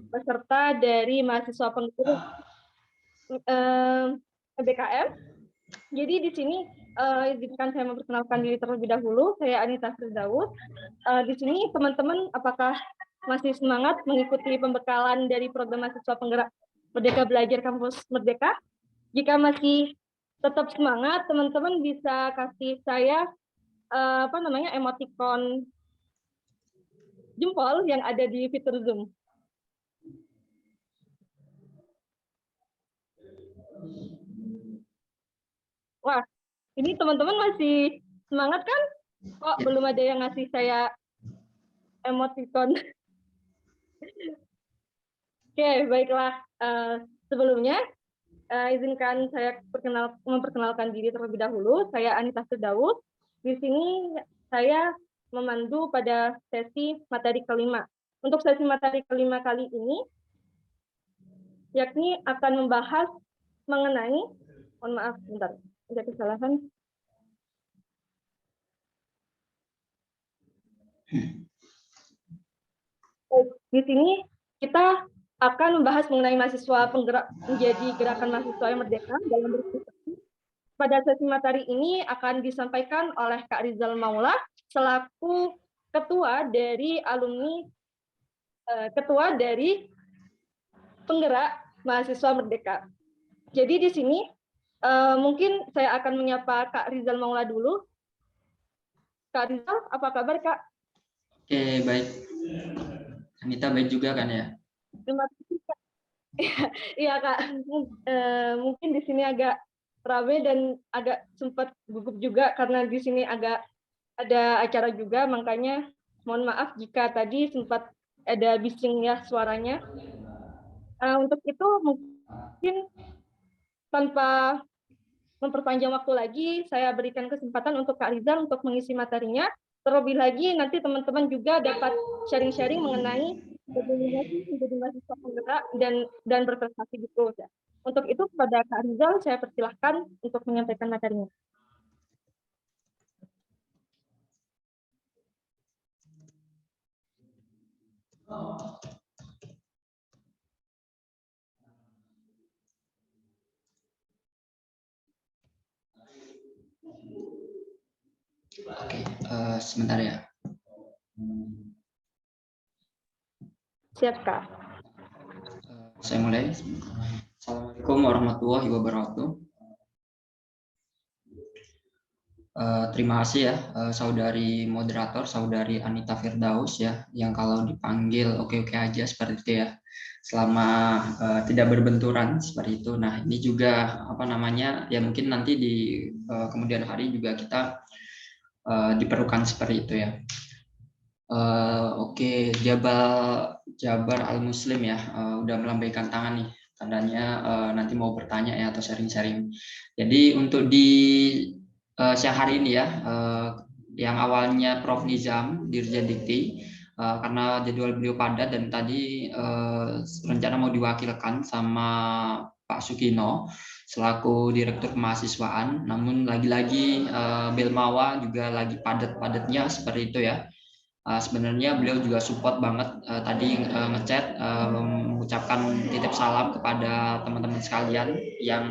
peserta dari mahasiswa penggerak PBKM. Jadi di sini izinkan saya memperkenalkan diri terlebih dahulu. Saya Anita Firdaus. Di sini teman-teman apakah masih semangat mengikuti pembekalan dari program mahasiswa penggerak Merdeka Belajar Kampus Merdeka? Jika masih tetap semangat, teman-teman bisa kasih saya emoticon jempol yang ada di fitur Zoom. Wah, ini teman-teman masih semangat kan? Kok belum ada yang ngasih saya emoticon? Oke, baiklah. Sebelumnya, izinkan saya memperkenalkan diri terlebih dahulu. Saya Anita Firdaus. Di sini saya memandu pada sesi materi kelima. Untuk sesi materi kelima kali ini, yakni akan membahas mengenai, mohon maaf, bentar, ada kesalahan. Di sini kita akan membahas mengenai mahasiswa penggerak menjadi gerakan mahasiswa yang merdeka dalam berprestasi. Pada sesi materi ini akan disampaikan oleh Kak Rizal Maula selaku ketua dari penggerak mahasiswa merdeka. Jadi di sini mungkin saya akan menyapa Kak Rizal Maula dulu. Kak Rizal, apa kabar Kak? Oke, baik. Anita baik juga kan ya? Terima kasih Kak. Iya Kak, mungkin di sini agak ramai dan agak sempat gugup juga karena di sini agak ada acara juga, makanya mohon maaf jika tadi sempat ada bising ya suaranya. Untuk itu mungkin tanpa memperpanjang waktu lagi, saya berikan kesempatan untuk Kak Rizal untuk mengisi materinya. Terlebih lagi nanti teman-teman juga dapat sharing-sharing mengenai bagaimana sih menjadi mahasiswa penggerak dan berprestasi gitu. Untuk itu kepada Kak Rizal saya persilahkan untuk menyampaikan materinya. Oke, sebentar ya. Siap Kak. Saya mulai. Assalamualaikum warahmatullahi wabarakatuh. Terima kasih ya saudari moderator, saudari Anita Firdaus ya, yang kalau dipanggil oke-oke aja seperti itu ya, selama tidak berbenturan seperti itu. Nah ini juga apa namanya ya, mungkin nanti di kemudian hari juga kita diperlukan seperti itu ya. Oke, Jabar Al Muslim ya, udah melambaikan tangan nih, tandanya nanti mau bertanya ya atau sharing-sharing. Jadi untuk di siang hari ini ya, yang awalnya Prof Nizam Dirjen Dikti, karena jadwal beliau padat dan tadi rencana mau diwakilkan sama Pak Sukino selaku Direktur Kemahasiswaan, namun lagi-lagi Belmawa juga lagi padat-padatnya seperti itu ya. Sebenarnya beliau juga support banget tadi ngechat mengucapkan titip salam kepada teman-teman sekalian yang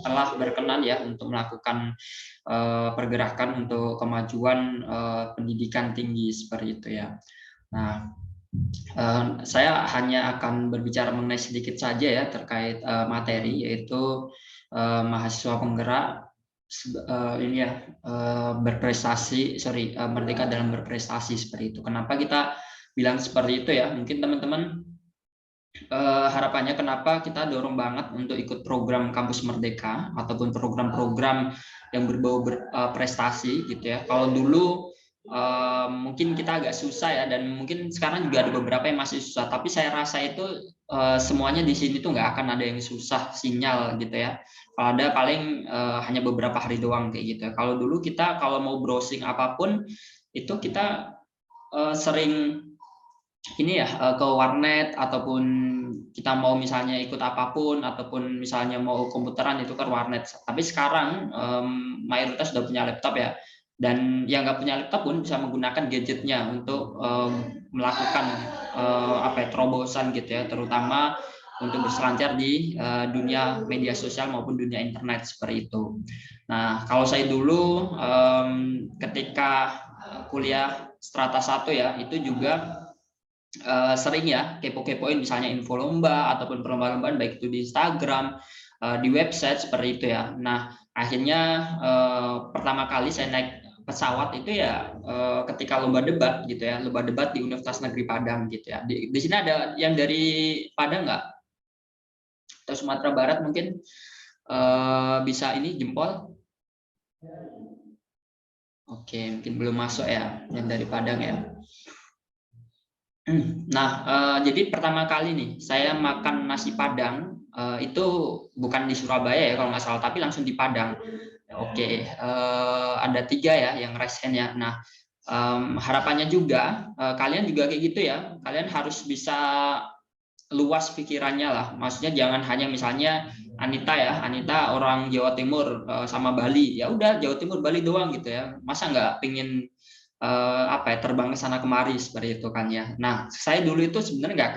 telah berkenan ya untuk melakukan pergerakan untuk kemajuan pendidikan tinggi seperti itu ya. Nah, saya hanya akan berbicara mengenai sedikit saja ya terkait materi, yaitu mahasiswa penggerak ini ya berprestasi, merdeka dalam berprestasi seperti itu. Kenapa kita bilang seperti itu ya? Mungkin teman-teman harapannya kenapa kita dorong banget untuk ikut program Kampus Merdeka ataupun program-program yang berbau prestasi gitu ya. Kalau dulu mungkin kita agak susah ya, dan mungkin sekarang juga ada beberapa yang masih susah, tapi saya rasa itu semuanya di sini tuh nggak akan ada yang susah sinyal gitu ya. Kalau ada paling hanya beberapa hari doang kayak gitu ya. Kalau dulu kita kalau mau browsing apapun itu kita sering ini ya ke warnet, ataupun kita mau misalnya ikut apapun ataupun misalnya mau komputeran itu ke warnet. Tapi sekarang mayoritas sudah punya laptop ya. dan yang nggak punya laptop pun bisa menggunakan gadgetnya untuk melakukan terobosan gitu ya, terutama untuk berselancar di dunia media sosial maupun dunia internet seperti itu. Nah, kalau saya dulu ketika kuliah strata 1 ya, itu juga sering ya kepo-kepoin misalnya info lomba ataupun perlombaan-lombaan baik itu di Instagram, di website seperti itu ya. Nah, akhirnya pertama kali saya naik pesawat itu ya ketika lomba debat gitu ya, lomba debat di Universitas Negeri Padang gitu ya. Di sini ada yang dari Padang nggak? Atau Sumatera Barat mungkin bisa ini jempol? Oke, mungkin belum masuk ya yang dari Padang ya. Nah, jadi pertama kali nih saya makan nasi Padang itu bukan di Surabaya ya kalau nggak salah, tapi langsung di Padang. Oke, ada 3 ya yang raise hand ya. Nah, harapannya juga kalian juga kayak gitu ya. Kalian harus bisa luas pikirannya lah. Maksudnya jangan hanya misalnya Anita ya, Anita orang Jawa Timur sama Bali. Ya udah Jawa Timur Bali doang gitu ya. Masa nggak pingin terbang ke sana kemari seperti itu kan ya. Nah, saya dulu itu sebenarnya nggak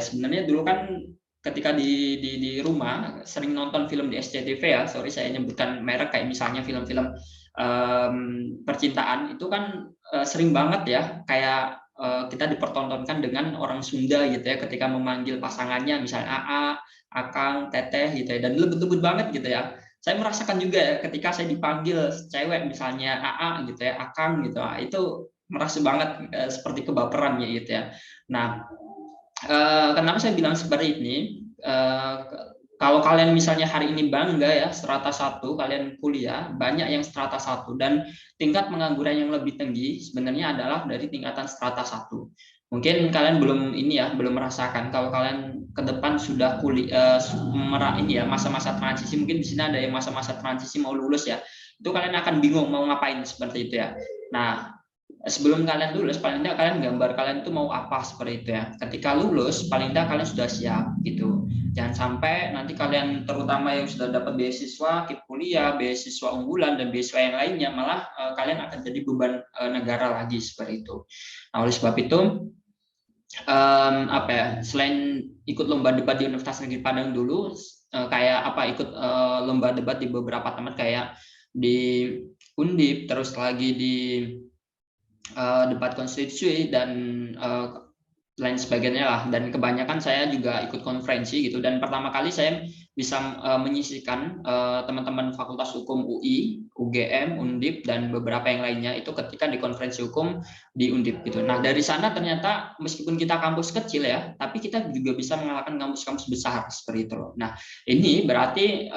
sebenarnya dulu kan ketika di rumah sering nonton film di SCTV ya. Sorry saya nyebutkan merek kayak misalnya film-film percintaan itu kan sering banget ya kayak kita dipertontonkan dengan orang Sunda gitu ya ketika memanggil pasangannya misalnya AA, Akang, Teteh gitu ya dan lebet-lebet banget gitu ya. Saya merasakan juga ya ketika saya dipanggil cewek misalnya AA gitu ya, Akang gitu, itu merasa banget seperti kebaperan ya gitu ya. Nah, kenapa saya bilang seperti ini? Kalau kalian misalnya hari ini bangga ya strata 1 kalian kuliah banyak yang strata 1 dan tingkat pengangguran yang lebih tinggi sebenarnya adalah dari tingkatan strata 1. Mungkin kalian belum ini ya belum merasakan kalau kalian ke depan sudah kuliah ini ya masa-masa transisi, mungkin di sini ada yang masa-masa transisi mau lulus ya, itu kalian akan bingung mau ngapain seperti itu ya. Nah, sebelum kalian lulus paling tidak kalian gambar kalian itu mau apa seperti itu ya. Ketika lulus paling tidak kalian sudah siap gitu. Jangan sampai nanti kalian terutama yang sudah dapat beasiswa KIP kuliah, beasiswa unggulan dan beasiswa yang lainnya malah kalian akan jadi beban negara lagi seperti itu. Nah, oleh sebab itu selain ikut lomba debat di Universitas Negeri Padang dulu kayak ikut lomba debat di beberapa tempat kayak di Undip, terus lagi di debat konstitusi dan lain sebagainya lah, dan kebanyakan saya juga ikut konferensi gitu, dan pertama kali saya bisa menyisikan teman-teman Fakultas Hukum UI, UGM, Undip dan beberapa yang lainnya itu ketika di konferensi hukum di Undip gitu. Nah, dari sana ternyata meskipun kita kampus kecil ya, tapi kita juga bisa mengalahkan kampus-kampus besar seperti itu loh. Nah, ini berarti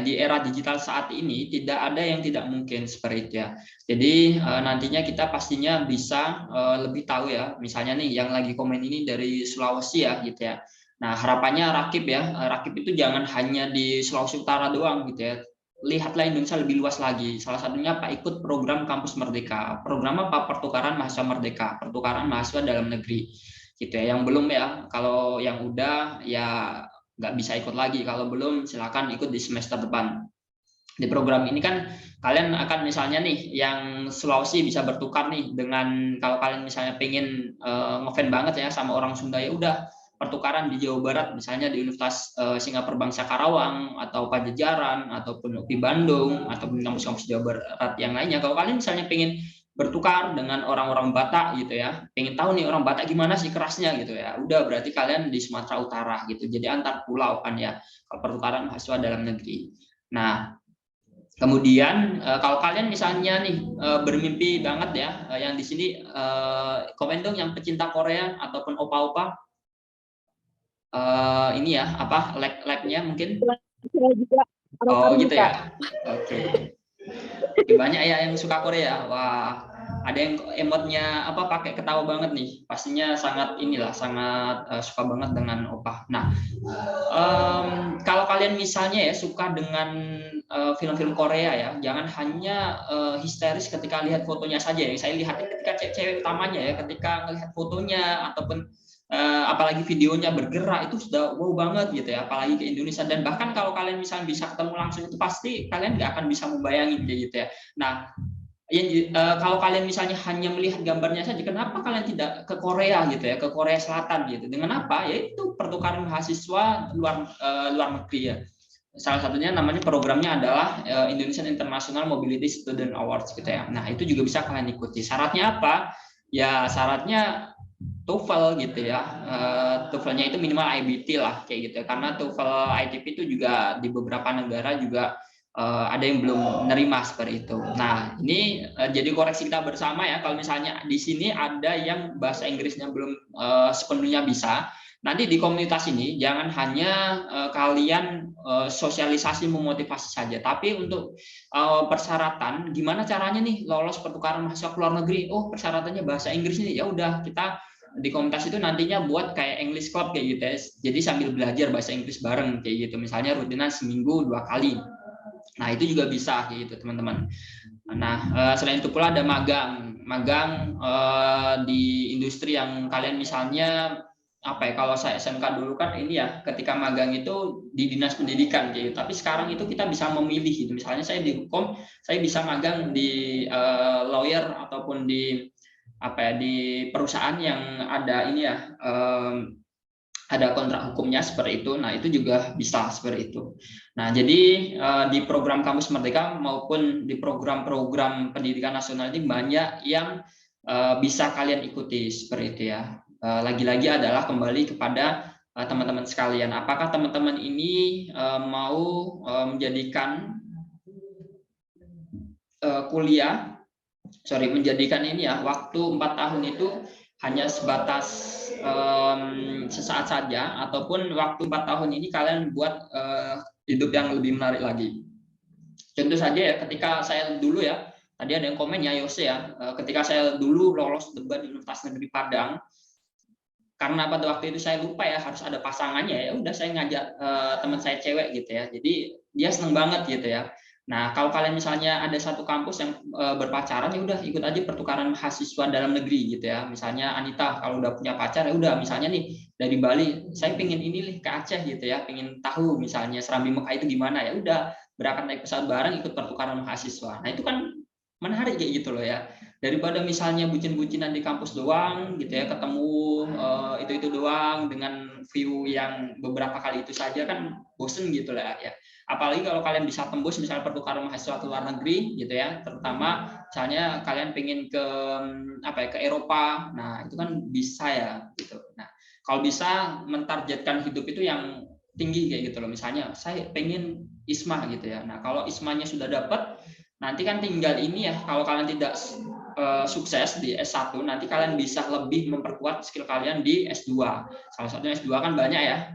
di era digital saat ini tidak ada yang tidak mungkin seperti itu ya. Jadi nantinya kita pastinya bisa lebih tahu ya. Misalnya nih yang lagi komen ini dari Sulawesi ya gitu ya. Nah, harapannya Rakib ya. Rakib itu jangan hanya di Sulawesi Utara doang gitu ya. Lihatlah Indonesia lebih luas lagi. Salah satunya ikut program Kampus Merdeka. Program apa? Pertukaran mahasiswa merdeka, pertukaran mahasiswa dalam negeri. Gitu ya. Yang belum ya, kalau yang udah ya nggak bisa ikut lagi. Kalau belum silakan ikut di semester depan. Di program ini kan kalian akan misalnya nih yang Sulawesi bisa bertukar nih dengan kalau kalian misalnya pengen ngefan banget ya sama orang Sunda, ya udah pertukaran di Jawa Barat misalnya di Universitas Singapura Bangsa Karawang atau Pajajaran ataupun UPI Bandung ataupun kampus-kampus Jawa Barat yang lainnya. Kalau kalian misalnya pengen bertukar dengan orang-orang Batak gitu ya, pengen tahu nih orang Batak gimana sih kerasnya gitu ya, udah berarti kalian di Sumatera Utara gitu, jadi antar pulau kan ya kalau pertukaran mahasiswa dalam negeri. Nah, kemudian kalau kalian misalnya nih bermimpi banget ya, yang di sini komen dong yang pecinta Korea ataupun opa-opa, ini ya like-nya mungkin. Saya juga Oh orang gitu Kak. ya. Oke. Banyak ya yang suka Korea. Wah, ada yang emotnya pakai ketawa banget nih. Pastinya sangat sangat suka banget dengan opa. Nah, kalau kalian misalnya ya suka dengan film-film Korea ya, jangan hanya histeris ketika lihat fotonya saja. Yang saya lihatin ketika cewek utamanya ya, ketika melihat fotonya ataupun apalagi videonya bergerak itu sudah wow banget gitu ya, apalagi ke Indonesia. Dan bahkan kalau kalian misalnya bisa ketemu langsung itu pasti kalian nggak akan bisa membayangin kayak gitu ya. Nah, kalau kalian misalnya hanya melihat gambarnya saja, kenapa kalian tidak ke Korea gitu ya, ke Korea Selatan gitu? Dengan apa? Yaitu pertukaran mahasiswa luar negeri ya. Salah satunya namanya programnya adalah Indonesian International Mobility Student Awards gitu ya. Nah, itu juga bisa kalian ikuti. Syaratnya apa? Ya, syaratnya TOEFL gitu ya. TOEFL-nya itu minimal IBT lah kayak gitu ya. Karena TOEFL ITP itu juga di beberapa negara juga ada yang belum menerima seperti itu. Nah, ini jadi koreksi kita bersama ya. Kalau misalnya di sini ada yang bahasa Inggrisnya belum sepenuhnya bisa, nanti di komunitas ini jangan hanya kalian sosialisasi memotivasi saja, tapi untuk persyaratan gimana caranya nih lolos pertukaran mahasiswa ke luar negeri. Oh, persyaratannya bahasa Inggris nih. Ya udah, kita di komunitas itu nantinya buat kayak English Club kayak gitu ya. Jadi sambil belajar bahasa Inggris bareng kayak gitu. Misalnya rutinan seminggu 2 kali. Nah, itu juga bisa gitu teman-teman. Nah, selain itu pula ada magang di industri yang kalian misalnya apa ya, kalau saya SMK dulu kan ini ya, ketika magang itu di dinas pendidikan gitu. Tapi sekarang itu kita bisa memilih gitu. Misalnya saya di hukum, saya bisa magang di lawyer ataupun di apa ya, di perusahaan yang ada ini ya, ada kontrak hukumnya seperti itu. Nah, itu juga bisa seperti itu. Nah, jadi di program Kampus Merdeka maupun di program-program pendidikan nasional ini banyak yang bisa kalian ikuti seperti itu ya. Lagi-lagi adalah kembali kepada teman-teman sekalian. Apakah teman-teman ini mau menjadikan menjadikan ini ya, waktu 4 tahun itu hanya sebatas sesaat saja, ataupun waktu 4 tahun ini kalian buat hidup yang lebih menarik lagi. Contoh saja ya, ketika saya dulu ya, tadi ada yang komen ya, Yose ya, ketika saya dulu lolos debat di Universitas Negeri Padang, karena pada waktu itu saya lupa ya harus ada pasangannya, ya udah saya ngajak teman saya cewek gitu ya, jadi dia seneng banget gitu ya. Nah, kalau kalian misalnya ada satu kampus yang berpacaran, ya udah ikut aja pertukaran mahasiswa dalam negeri gitu ya. Misalnya Anita kalau udah punya pacar, ya udah misalnya nih dari Bali, saya pengen ini nih ke Aceh gitu ya, pengen tahu misalnya Serambi Mekah itu gimana, ya udah berangkat naik pesawat bareng ikut pertukaran mahasiswa. Nah, itu kan menarik kayak gitu loh ya. Daripada misalnya bucin-bucinan di kampus doang gitu ya, ketemu itu doang dengan view yang beberapa kali itu saja, kan bosen gitu lah ya. Apalagi kalau kalian bisa tembus misalnya pertukaran mahasiswa ke luar negeri gitu ya, terutama misalnya kalian pengen ke ke Eropa. Nah, itu kan bisa ya gitu. Nah, kalau bisa mentargetkan hidup itu yang tinggi kayak gitu loh. Misalnya saya pengen ISMA gitu ya. Nah, kalau ISMA-nya sudah dapat, nanti kan tinggal ini ya, kalau kalian tidak sukses di S1, nanti kalian bisa lebih memperkuat skill kalian di S2. Salah satunya S2 kan banyak ya,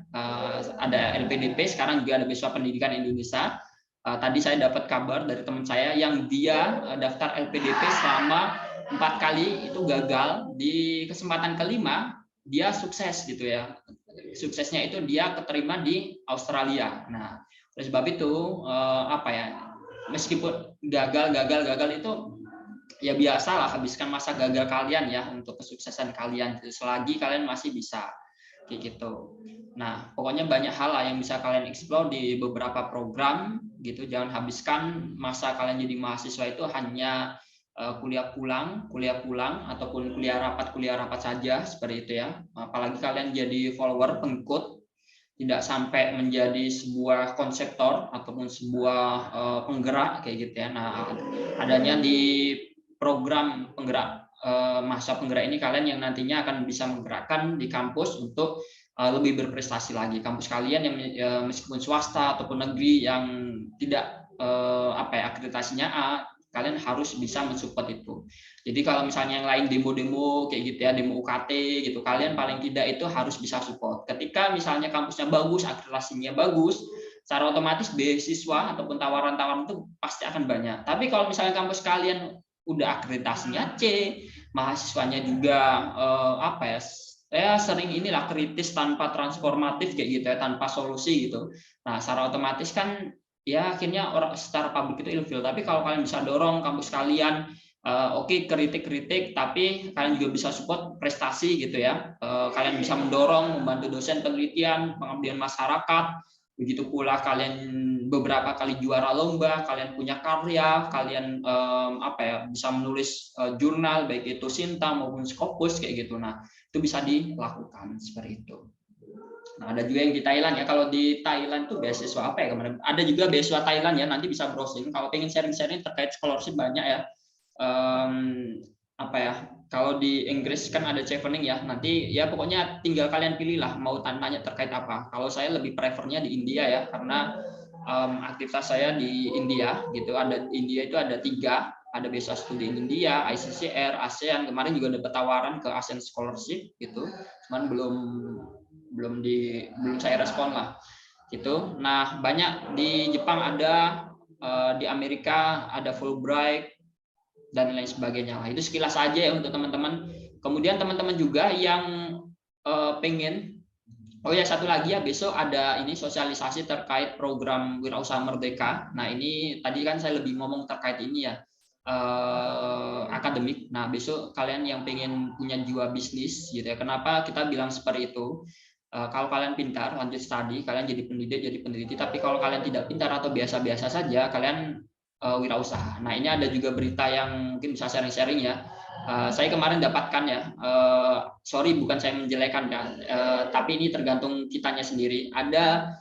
ada LPDP, sekarang juga ada Beasiswa Pendidikan Indonesia. Tadi saya dapat kabar dari teman saya yang dia daftar LPDP selama 4 kali itu gagal, di kesempatan kelima dia sukses gitu ya. Suksesnya itu dia keterima di Australia. Nah, oleh sebab itu meskipun gagal itu ya biasalah, habiskan masa gagal kalian ya untuk kesuksesan kalian, selagi kalian masih bisa kayak gitu. Nah, pokoknya banyak hal lah yang bisa kalian explore di beberapa program gitu. Jangan habiskan masa kalian jadi mahasiswa itu hanya kuliah pulang ataupun kuliah rapat saja seperti itu ya. Apalagi kalian jadi follower, pengikut, tidak sampai menjadi sebuah konseptor ataupun sebuah penggerak kayak gitu ya. Nah, adanya di program penggerak mahasiswa penggerak ini, kalian yang nantinya akan bisa menggerakkan di kampus untuk lebih berprestasi lagi. Kampus kalian yang meskipun swasta ataupun negeri yang tidak akreditasinya A, kalian harus bisa mensupport itu. Jadi kalau misalnya yang lain demo-demo kayak gitu ya, demo UKT gitu, kalian paling tidak itu harus bisa support. Ketika misalnya kampusnya bagus, akreditasinya bagus, secara otomatis beasiswa ataupun tawaran-tawaran itu pasti akan banyak. Tapi kalau misalnya kampus kalian udah akreditasinya C, mahasiswanya juga sering inilah kritis tanpa transformatif kayak gitu ya, tanpa solusi gitu. Nah, secara otomatis kan ya akhirnya orang secara publik itu ilfil. Tapi kalau kalian bisa dorong kampus kalian Oke, kritik-kritik, tapi kalian juga bisa support prestasi gitu ya. Kalian bisa mendorong, membantu dosen penelitian, pengabdian masyarakat. Begitu pula kalian beberapa kali juara lomba, kalian punya karya, kalian apa ya, bisa menulis jurnal baik itu Sinta maupun Scopus kayak gitu. Nah, itu bisa dilakukan seperti itu. Nah, ada juga yang di Thailand ya. Kalau di Thailand tuh beasiswa apa ya kemarin? Ada juga beasiswa Thailand ya. Nanti bisa browsing. Kalau pengen sharing-sharing terkait scholarship banyak ya. Apa ya? Kalau di Inggris kan ada chevening ya. Nanti ya pokoknya tinggal kalian pilih lah mau tanya terkait apa. Kalau saya lebih prefernya di India ya, karena aktivitas saya di India gitu. Ada India itu ada 3. Ada beasiswa studi di India, ICCR, ASEAN. Kemarin juga dapat tawaran ke ASEAN Scholarship gitu. Cuman belum saya respon lah gitu. Nah, banyak di Jepang ada, di Amerika ada Fulbright dan lain sebagainya. Nah, itu sekilas saja ya untuk teman-teman. Kemudian teman-teman juga yang pengen, oh ya satu lagi ya, besok ada ini sosialisasi terkait program Wirausaha Merdeka. Nah, ini tadi kan saya lebih ngomong terkait ini ya, akademik. Nah, besok kalian yang pengen punya jiwa bisnis gitu ya. Kenapa kita bilang seperti itu? Kalau kalian pintar lanjut studi, kalian jadi pendidik, jadi peneliti. Tapi kalau kalian tidak pintar atau biasa-biasa saja, kalian wirausaha. Nah, ini ada juga berita yang mungkin bisa sharing-sharing ya. Saya kemarin dapatkan ya, sorry bukan saya menjelekan kan, tapi ini tergantung kitanya sendiri. Ada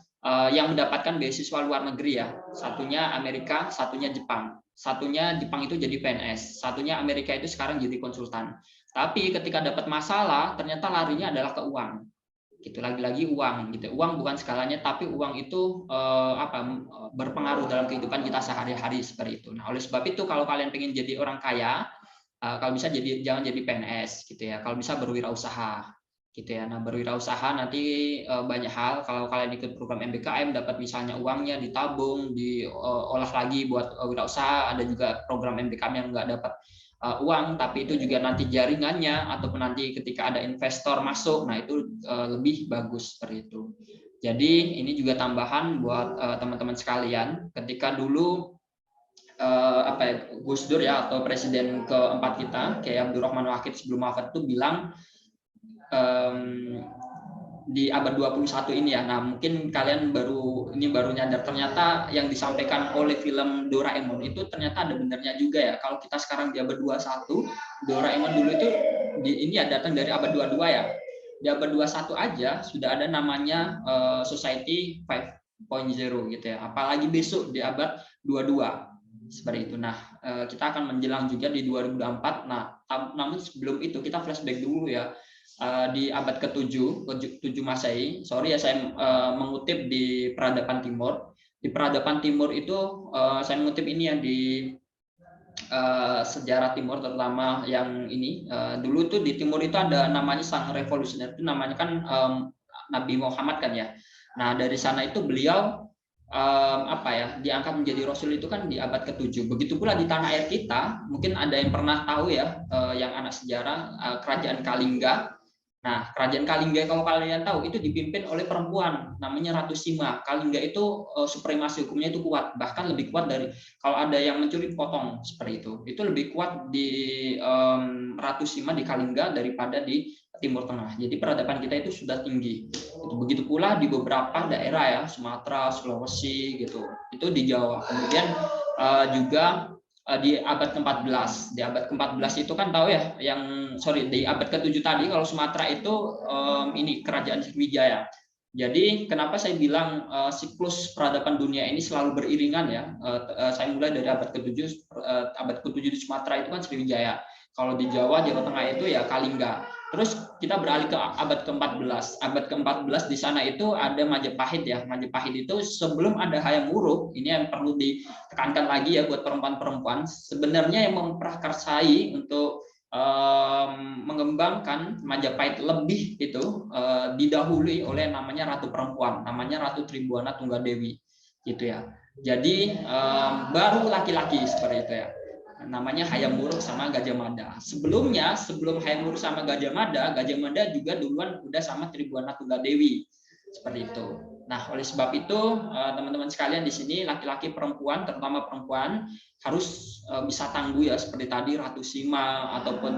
yang mendapatkan beasiswa luar negeri ya. Satunya Amerika, satunya Jepang. Satunya Jepang itu jadi PNS, satunya Amerika itu sekarang jadi konsultan. Tapi ketika dapat masalah, ternyata larinya adalah ke uang. Gitu, lagi-lagi uang gitu. Uang bukan segalanya, tapi uang itu berpengaruh dalam kehidupan kita sehari-hari seperti itu. Nah, oleh sebab itu kalau kalian pengen jadi orang kaya, kalau bisa jangan jadi PNS gitu ya. Kalau bisa berwirausaha gitu ya. Nah, berwirausaha nanti banyak hal. Kalau kalian ikut program MBKM dapat misalnya uangnya ditabung, diolah lagi buat wirausaha. Ada juga program MBKM yang nggak dapat uang, tapi itu juga nanti jaringannya ataupun nanti ketika ada investor masuk, nah itu lebih bagus seperti itu. Jadi ini juga tambahan buat teman-teman sekalian. Ketika dulu Gus Dur ya atau presiden keempat kita, kayak Abdurrahman Wahid sebelum wafat itu bilang di abad 21 ini ya. Nah, mungkin kalian baru nyadar ternyata yang disampaikan oleh film Doraemon itu ternyata ada benarnya juga ya. Kalau kita sekarang di abad 21, Doraemon dulu itu ini ya datang dari abad 22 ya. Di abad 21 aja sudah ada namanya Society 5.0 gitu ya. Apalagi besok di abad 22. Seperti itu. Nah, kita akan menjelang juga di 2024. Nah, namun sebelum itu kita flashback dulu ya. Di abad ke-7 Masehi. Sorry ya saya mengutip di Peradaban Timur. Di Peradaban Timur itu saya mengutip ini yang di sejarah Timur terutama yang ini. Dulu itu di Timur itu ada namanya sang revolusioner, itu namanya kan Nabi Muhammad kan ya. Nah, dari sana itu beliau diangkat menjadi rasul itu kan di abad ke-7. Begitu pula di tanah air kita, mungkin ada yang pernah tahu ya, yang anak sejarah, kerajaan Kalingga. Nah, kerajaan Kalingga kalau kalian tahu itu dipimpin oleh perempuan namanya Ratu Sima. Kalingga itu supremasi hukumnya itu kuat, bahkan lebih kuat dari kalau ada yang mencuri potong seperti itu. Itu lebih kuat di Ratu Sima di Kalingga daripada di Timur Tengah. Jadi peradaban kita itu sudah tinggi. Begitu pula di beberapa daerah ya, Sumatera, Sulawesi gitu. Itu di Jawa. Kemudian juga di abad ke-14. Di abad ke-14 itu kan tahu ya, di abad ke-7 tadi kalau Sumatera itu ini kerajaan Sriwijaya. Jadi kenapa saya bilang siklus peradaban dunia ini selalu beriringan ya. Saya mulai dari abad ke-7 di Sumatera itu kan Sriwijaya. Kalau di Jawa Tengah itu ya Kalingga. Terus kita beralih ke abad ke-14. Abad ke-14 di sana itu ada Majapahit ya. Majapahit itu sebelum ada Hayam Wuruk, ini yang perlu ditekankan lagi ya buat perempuan-perempuan. Sebenarnya yang memprakarsai untuk mengembangkan Majapahit lebih itu didahului oleh namanya Ratu Perempuan, namanya Ratu Tribuana Tunggadewi, gitu ya. Jadi baru laki-laki seperti itu ya. Namanya Hayam Wuruk sama Gajah Mada. Sebelum Hayam Wuruk sama Gajah Mada juga duluan udah sama Tribuana Tunggadewi seperti itu. Nah, oleh sebab itu teman-teman sekalian di sini laki-laki perempuan, terutama perempuan harus bisa tangguh ya seperti tadi Ratu Sima ataupun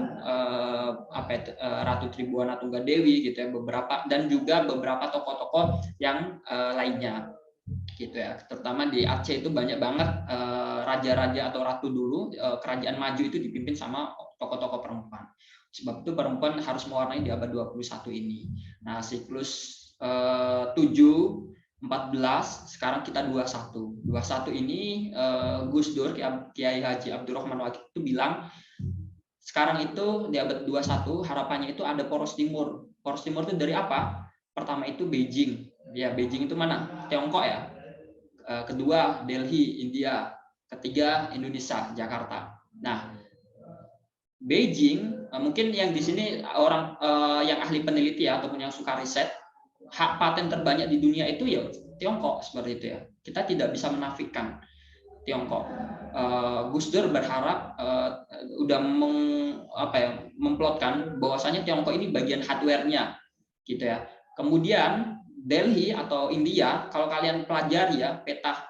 Ratu Tribuana Tunggadewi gitu ya, beberapa dan juga beberapa tokoh-tokoh yang lainnya gitu ya. Terutama di Aceh itu banyak banget raja-raja atau ratu dulu, kerajaan maju itu dipimpin sama tokoh-tokoh perempuan. Sebab itu perempuan harus mewarnai di abad 21 ini. Nah, siklus 7, 14, sekarang kita 21. 21 ini Gus Dur, Kiai Haji Abdurrahman Waqid itu bilang sekarang itu di abad 21 harapannya itu ada poros timur. Poros timur itu dari apa? Pertama itu Beijing. Ya, Beijing itu mana? Tiongkok ya. Kedua Delhi, India. Ketiga Indonesia, Jakarta. Nah, Beijing mungkin yang di sini orang yang ahli peneliti ya ataupun yang suka riset, hak paten terbanyak di dunia itu ya Tiongkok seperti itu ya. Kita tidak bisa menafikan Tiongkok. Gus Dur berharap udah memplotkan bahwasanya Tiongkok ini bagian hardware-nya gitu ya. Kemudian Delhi atau India, kalau kalian pelajari ya peta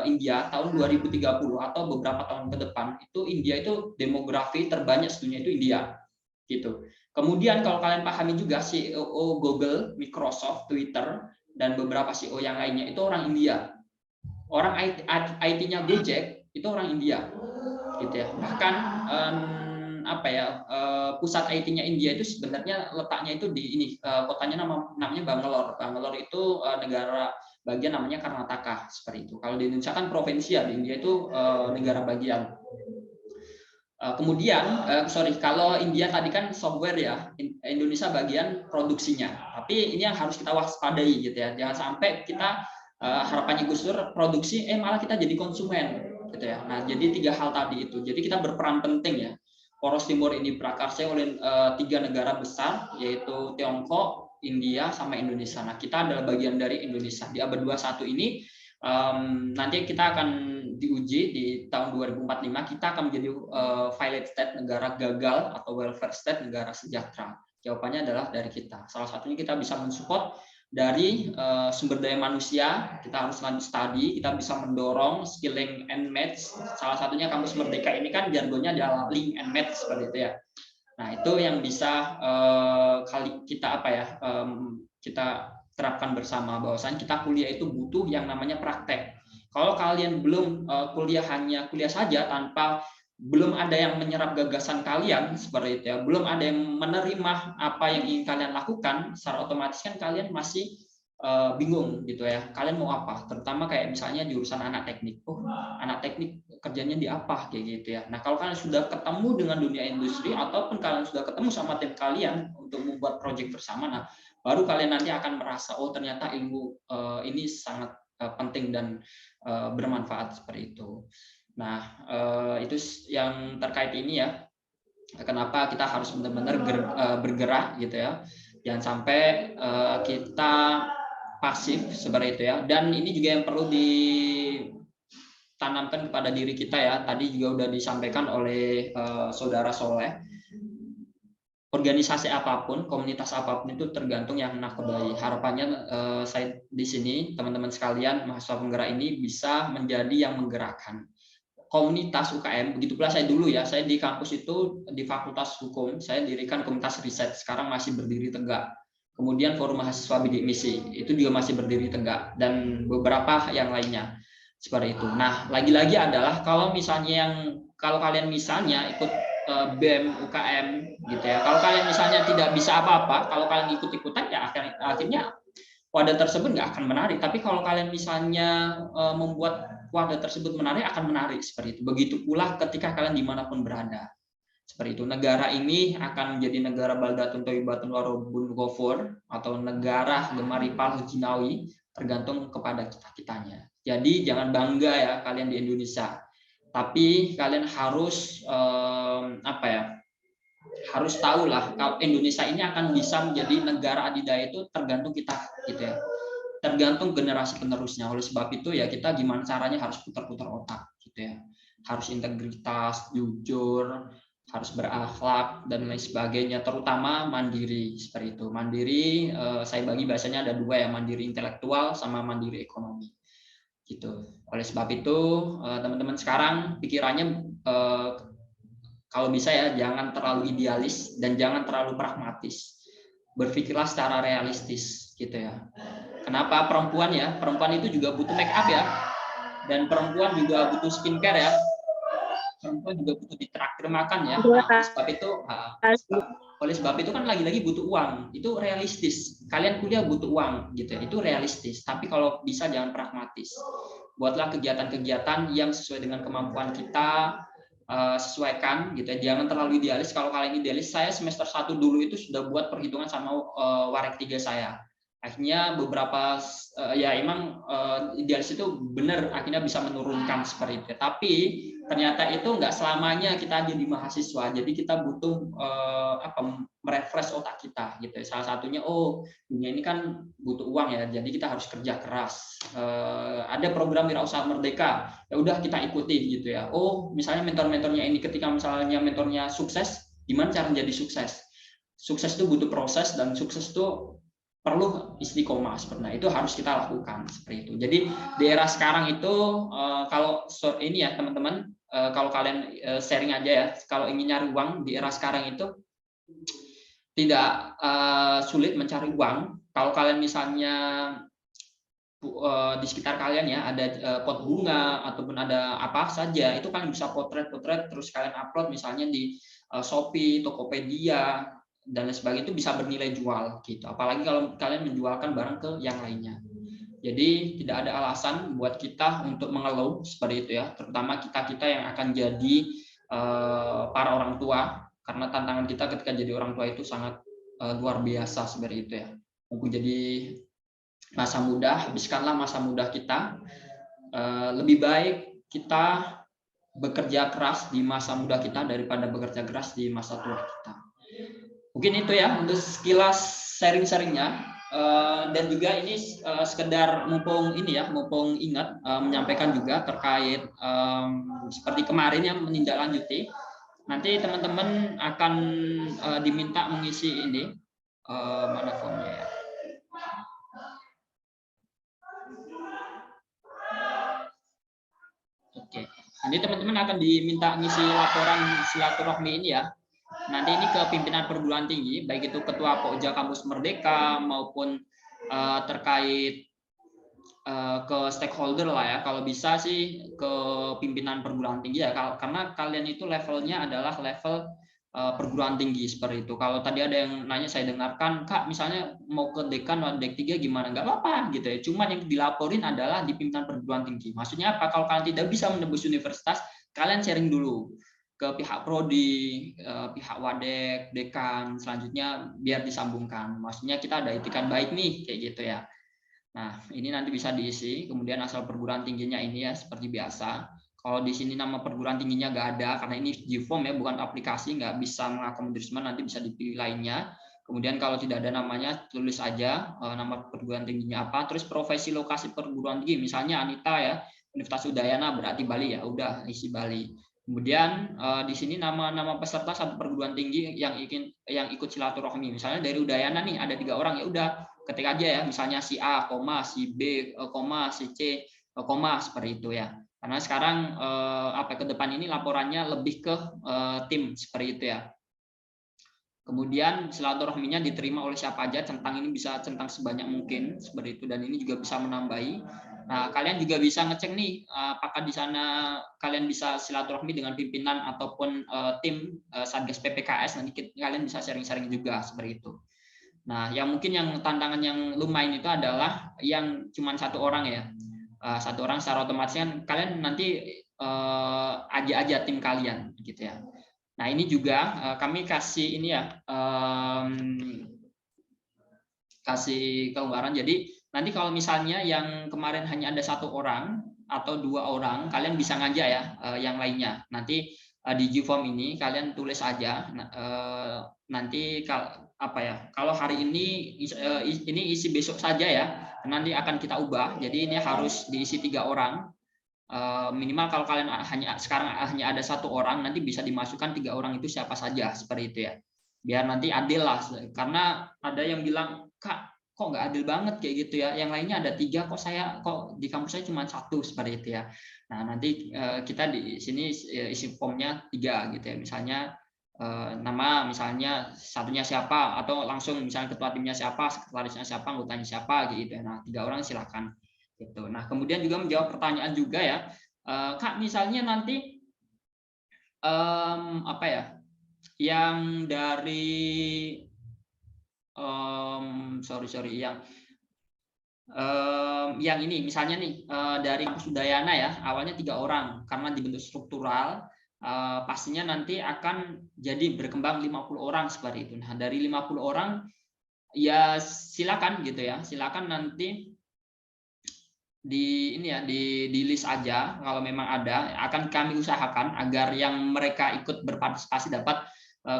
India tahun 2030 atau beberapa tahun ke depan, itu India itu demografi terbanyak sedunia itu India gitu. Kemudian kalau kalian pahami juga CEO Google, Microsoft, Twitter dan beberapa CEO yang lainnya itu orang India. Orang IT-nya Gojek itu orang India gitu ya. Bahkan pusat IT-nya India itu sebenarnya letaknya itu di ini kotanya namanya Bangalore. Bangalore itu negara bagian namanya Karnataka seperti itu. Kalau di Indonesia kan provinsi ya, di India itu negara bagian. Kemudian kalau India tadi kan software ya, Indonesia bagian produksinya. Tapi ini yang harus kita waspadai gitu ya. Jangan sampai kita harapannya Gus Dur produksi malah kita jadi konsumen gitu ya. Nah, jadi 3 hal tadi itu. Jadi kita berperan penting ya. Poros Timur ini prakarsa oleh 3 negara besar yaitu Tiongkok, India sama Indonesia. Nah, kita adalah bagian dari Indonesia. Di abad 21 ini nanti kita akan diuji di tahun 2045 kita akan menjadi failed state, negara gagal, atau welfare state, negara sejahtera. Jawabannya adalah dari kita. Salah satunya kita bisa mensupport dari sumber daya manusia, kita harus lanjut studi, kita bisa mendorong skilling and match. Salah satunya kampus Merdeka ini kan jargonnya adalah link and match seperti itu ya. Nah, itu yang bisa kita terapkan bersama, bahwasanya kita kuliah itu butuh yang namanya praktek. Kalau kalian belum kuliah hanya kuliah saja tanpa belum ada yang menyerap gagasan kalian seperti itu ya, belum ada yang menerima apa yang ingin kalian lakukan, secara otomatis kan kalian masih bingung gitu ya. Kalian mau apa? Terutama kayak misalnya jurusan anak teknik. Oh, anak teknik kerjanya di apa kayak gitu ya. Nah, kalau kalian sudah ketemu dengan dunia industri ataupun kalian sudah ketemu sama tim kalian untuk membuat proyek bersama, nah baru kalian nanti akan merasa oh ternyata ilmu ini sangat penting dan bermanfaat seperti itu. Nah, itu yang terkait ini ya. Kenapa kita harus benar-benar bergerak gitu ya. Jangan sampai kita pasif seperti itu ya. Dan ini juga yang perlu ditanamkan kepada diri kita ya. Tadi juga udah disampaikan oleh Saudara Soleh. Organisasi apapun, komunitas apapun itu tergantung yang nakhodai. Harapannya saya di sini, teman-teman sekalian, mahasiswa penggerak ini bisa menjadi yang menggerakkan. Komunitas UKM, begitu pula saya dulu ya, saya di kampus itu, di Fakultas Hukum, saya dirikan komunitas riset, sekarang masih berdiri tegak. Kemudian Forum Mahasiswa Bidik Misi, itu juga masih berdiri tegak, dan beberapa yang lainnya. Seperti itu. Nah, lagi-lagi adalah kalau kalian misalnya ikut BEM UKM gitu ya. Kalau kalian misalnya tidak bisa apa-apa, kalau kalian ikut-ikutan ya akhirnya wadah tersebut nggak akan menarik. Tapi kalau kalian misalnya membuat wadah tersebut menarik, akan menarik seperti itu. Begitu pula ketika kalian dimanapun berada. Seperti itu. Negara ini akan menjadi negara baldatun thayyibatun warabun ghafur atau negara gemaripal jinawi, tergantung kepada kita-kitanya. Jadi jangan bangga ya kalian di Indonesia. Tapi kalian harus harus tahu lah kalau Indonesia ini akan bisa menjadi negara adidaya itu tergantung kita gitu ya, tergantung generasi penerusnya. Oleh sebab itu ya kita gimana caranya harus putar-putar otak gitu ya, harus integritas, jujur, harus berakhlak dan lain sebagainya, terutama mandiri seperti itu. Mandiri saya bagi bahasanya ada dua ya, mandiri intelektual sama mandiri ekonomi gitu. Oleh sebab itu teman-teman sekarang pikirannya kalau bisa ya jangan terlalu idealis dan jangan terlalu pragmatis. Berpikirlah secara realistis gitu ya. Kenapa perempuan ya? Perempuan itu juga butuh make up ya. Dan perempuan juga butuh skincare ya. Perempuan juga butuh ditraktir makan ya. Terima Nah, oleh sebab itu kan lagi-lagi butuh uang. Itu realistis. Kalian kuliah butuh uang gitu ya. Itu realistis. Tapi kalau bisa jangan pragmatis. Buatlah kegiatan-kegiatan yang sesuai dengan kemampuan kita, sesuaikan gitu ya. Jangan terlalu idealis. Kalau kalian idealis, saya semester 1 dulu itu sudah buat perhitungan sama warek 3 saya. Akhirnya beberapa ya emang idealis itu benar akhirnya bisa menurunkan seperti itu. Tapi ternyata itu nggak selamanya kita jadi mahasiswa. Jadi kita butuh merefresh otak kita gitu. Salah satunya dunia ini kan butuh uang ya. Jadi kita harus kerja keras. Ada program Wirausaha Merdeka. Ya udah kita ikuti gitu ya. Misalnya mentor-mentornya ini ketika misalnya mentornya sukses, gimana cara menjadi sukses? Sukses itu butuh proses dan sukses itu perlu istiqomah seperti itu harus kita lakukan seperti itu. Jadi di era sekarang itu kalau ini ya teman-teman kalau kalian sharing aja ya, kalau ingin nyari uang di era sekarang itu tidak sulit mencari uang. Kalau kalian misalnya di sekitar kalian ya ada pot bunga ataupun ada apa saja itu kalian bisa potret-potret terus kalian upload misalnya di Shopee, Tokopedia dan lain sebagainya itu bisa bernilai jual gitu. Apalagi kalau kalian menjualkan barang ke yang lainnya. Jadi tidak ada alasan buat kita untuk mengeluh seperti itu ya, terutama kita yang akan jadi para orang tua karena tantangan kita ketika jadi orang tua itu sangat luar biasa seperti itu ya. Mumpung jadi masa muda, habiskanlah masa muda kita. Lebih baik kita bekerja keras di masa muda kita daripada bekerja keras di masa tua kita. Mungkin itu ya untuk sekilas sharing-sharingnya dan juga ini sekedar mumpung ingat menyampaikan juga terkait seperti kemarin yang menindaklanjuti nanti teman-teman akan diminta mengisi ini mana formnya ya. Oke, nanti teman-teman akan diminta ngisi laporan silaturahmi ini ya. Nanti ini ke pimpinan perguruan tinggi, baik itu Ketua Pokja Kampus Merdeka maupun terkait ke stakeholder lah ya. Kalau bisa sih ke pimpinan perguruan tinggi ya, karena kalian itu levelnya adalah level perguruan tinggi seperti itu. Kalau tadi ada yang nanya saya dengarkan, Kak misalnya mau ke dekan atau dek 3 gimana? Nggak apa-apa gitu ya. Cuman yang dilaporin adalah di pimpinan perguruan tinggi. Maksudnya apa? Kalau kalian tidak bisa menembus universitas, kalian sharing dulu ke pihak prodi, pihak wadek, dekan, selanjutnya biar disambungkan. Maksudnya kita ada etikan baik nih, kayak gitu ya. Nah, ini nanti bisa diisi, kemudian asal perguruan tingginya ini ya, seperti biasa. Kalau di sini nama perguruan tingginya nggak ada, karena ini G-form ya, bukan aplikasi, nggak bisa mengakomodir semua, nanti bisa dipilih lainnya. Kemudian kalau tidak ada namanya, tulis aja nama perguruan tingginya apa, terus profesi lokasi perguruan tinggi, misalnya Anita ya, Universitas Udayana berarti Bali ya, udah isi Bali. Kemudian di sini nama-nama peserta satu perguruan tinggi yang ikut silaturahmi. Misalnya dari Udayana nih ada 3 orang, ya udah ketik aja ya, misalnya si A, si B, si C, seperti itu ya. Karena sekarang ke depan ini laporannya lebih ke tim seperti itu ya. Kemudian silaturahminya diterima oleh siapa aja, centang ini bisa centang sebanyak mungkin seperti itu, dan ini juga bisa menambahi. Nah, kalian juga bisa ngecek nih apakah di sana kalian bisa silaturahmi dengan pimpinan ataupun tim Satgas PPKS, nanti kalian bisa sharing-sharing juga seperti itu. Nah, yang mungkin yang tantangan yang lumayan itu adalah yang cuma 1 orang ya. 1 orang secara otomatis kan kalian nanti aja tim kalian gitu ya. Nah, ini juga kami kasih ini ya, kasih keunggaran. Jadi nanti kalau misalnya yang kemarin hanya ada 1 orang atau 2 orang, kalian bisa ngajak ya yang lainnya. Nanti di G-form ini kalian tulis aja. Nanti kalau hari ini isi besok saja ya. Nanti akan kita ubah. Jadi ini harus diisi 3 orang. minimal kalau kalian sekarang hanya ada 1 orang, nanti bisa dimasukkan 3 orang itu siapa saja, seperti itu ya. Biar nanti adil lah, karena ada yang bilang, Kak, kok nggak adil banget kayak gitu ya, yang lainnya ada 3, kok di kampus saya cuma 1, seperti itu ya. Nah, nanti kita di sini isi formnya 3 gitu ya, misalnya nama, misalnya satunya siapa, atau langsung misalnya ketua timnya siapa, sekretarisnya siapa, anggotanya siapa gitu ya. Nah, 3 orang silakan gitu. Nah, kemudian juga menjawab pertanyaan juga ya, Kak, misalnya nanti apa ya, yang dari sorry yang ini misalnya nih, dari kampus Udayana ya, awalnya 3 orang, karena dibentuk struktural, pastinya nanti akan jadi berkembang 50 orang seperti itu. Nah, dari 50 orang ya silakan gitu ya, silakan nanti di ini ya, di list aja, kalau memang ada akan kami usahakan agar yang mereka ikut berpartisipasi dapat,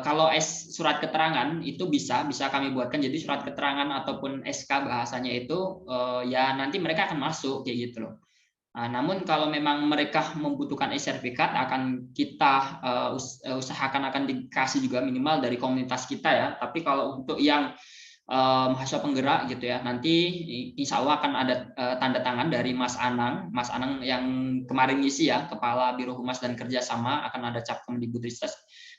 kalau surat keterangan itu bisa kami buatkan jadi surat keterangan ataupun SK bahasanya itu, ya nanti mereka akan masuk kayak gitu loh. Nah, namun kalau memang mereka membutuhkan e-sertifikat, akan kita usahakan akan dikasih juga minimal dari komunitas kita ya. Tapi kalau untuk yang mahasiswa penggerak gitu ya, nanti insya Allah akan ada tanda tangan dari Mas Anang yang kemarin ngisi ya, Kepala Biro Humas dan Kerjasama, akan ada cap Kemendikbudristek.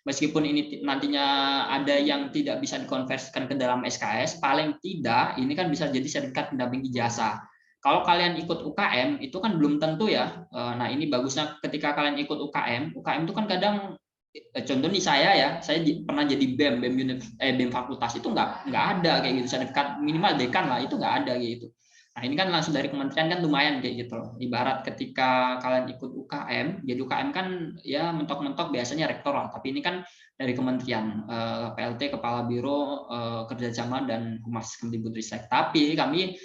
Meskipun ini nantinya ada yang tidak bisa dikonversikan ke dalam SKS, paling tidak ini kan bisa jadi sertifikat pendamping ijazah. Kalau kalian ikut UKM itu kan belum tentu ya. Nah, ini bagusnya ketika kalian ikut UKM itu kan kadang, contoh nih saya pernah jadi BEM fakultas itu nggak ada kayak gitu, sertifikat minimal dekan lah itu nggak ada gitu. Nah, ini kan langsung dari kementerian kan lumayan kayak gitu loh. Ibarat ketika kalian ikut UKM, jadi UKM kan ya mentok-mentok biasanya rektor lah, tapi ini kan dari kementerian, PLT Kepala Biro Kerjasama dan Humas Kemendikbudristek. Tapi kami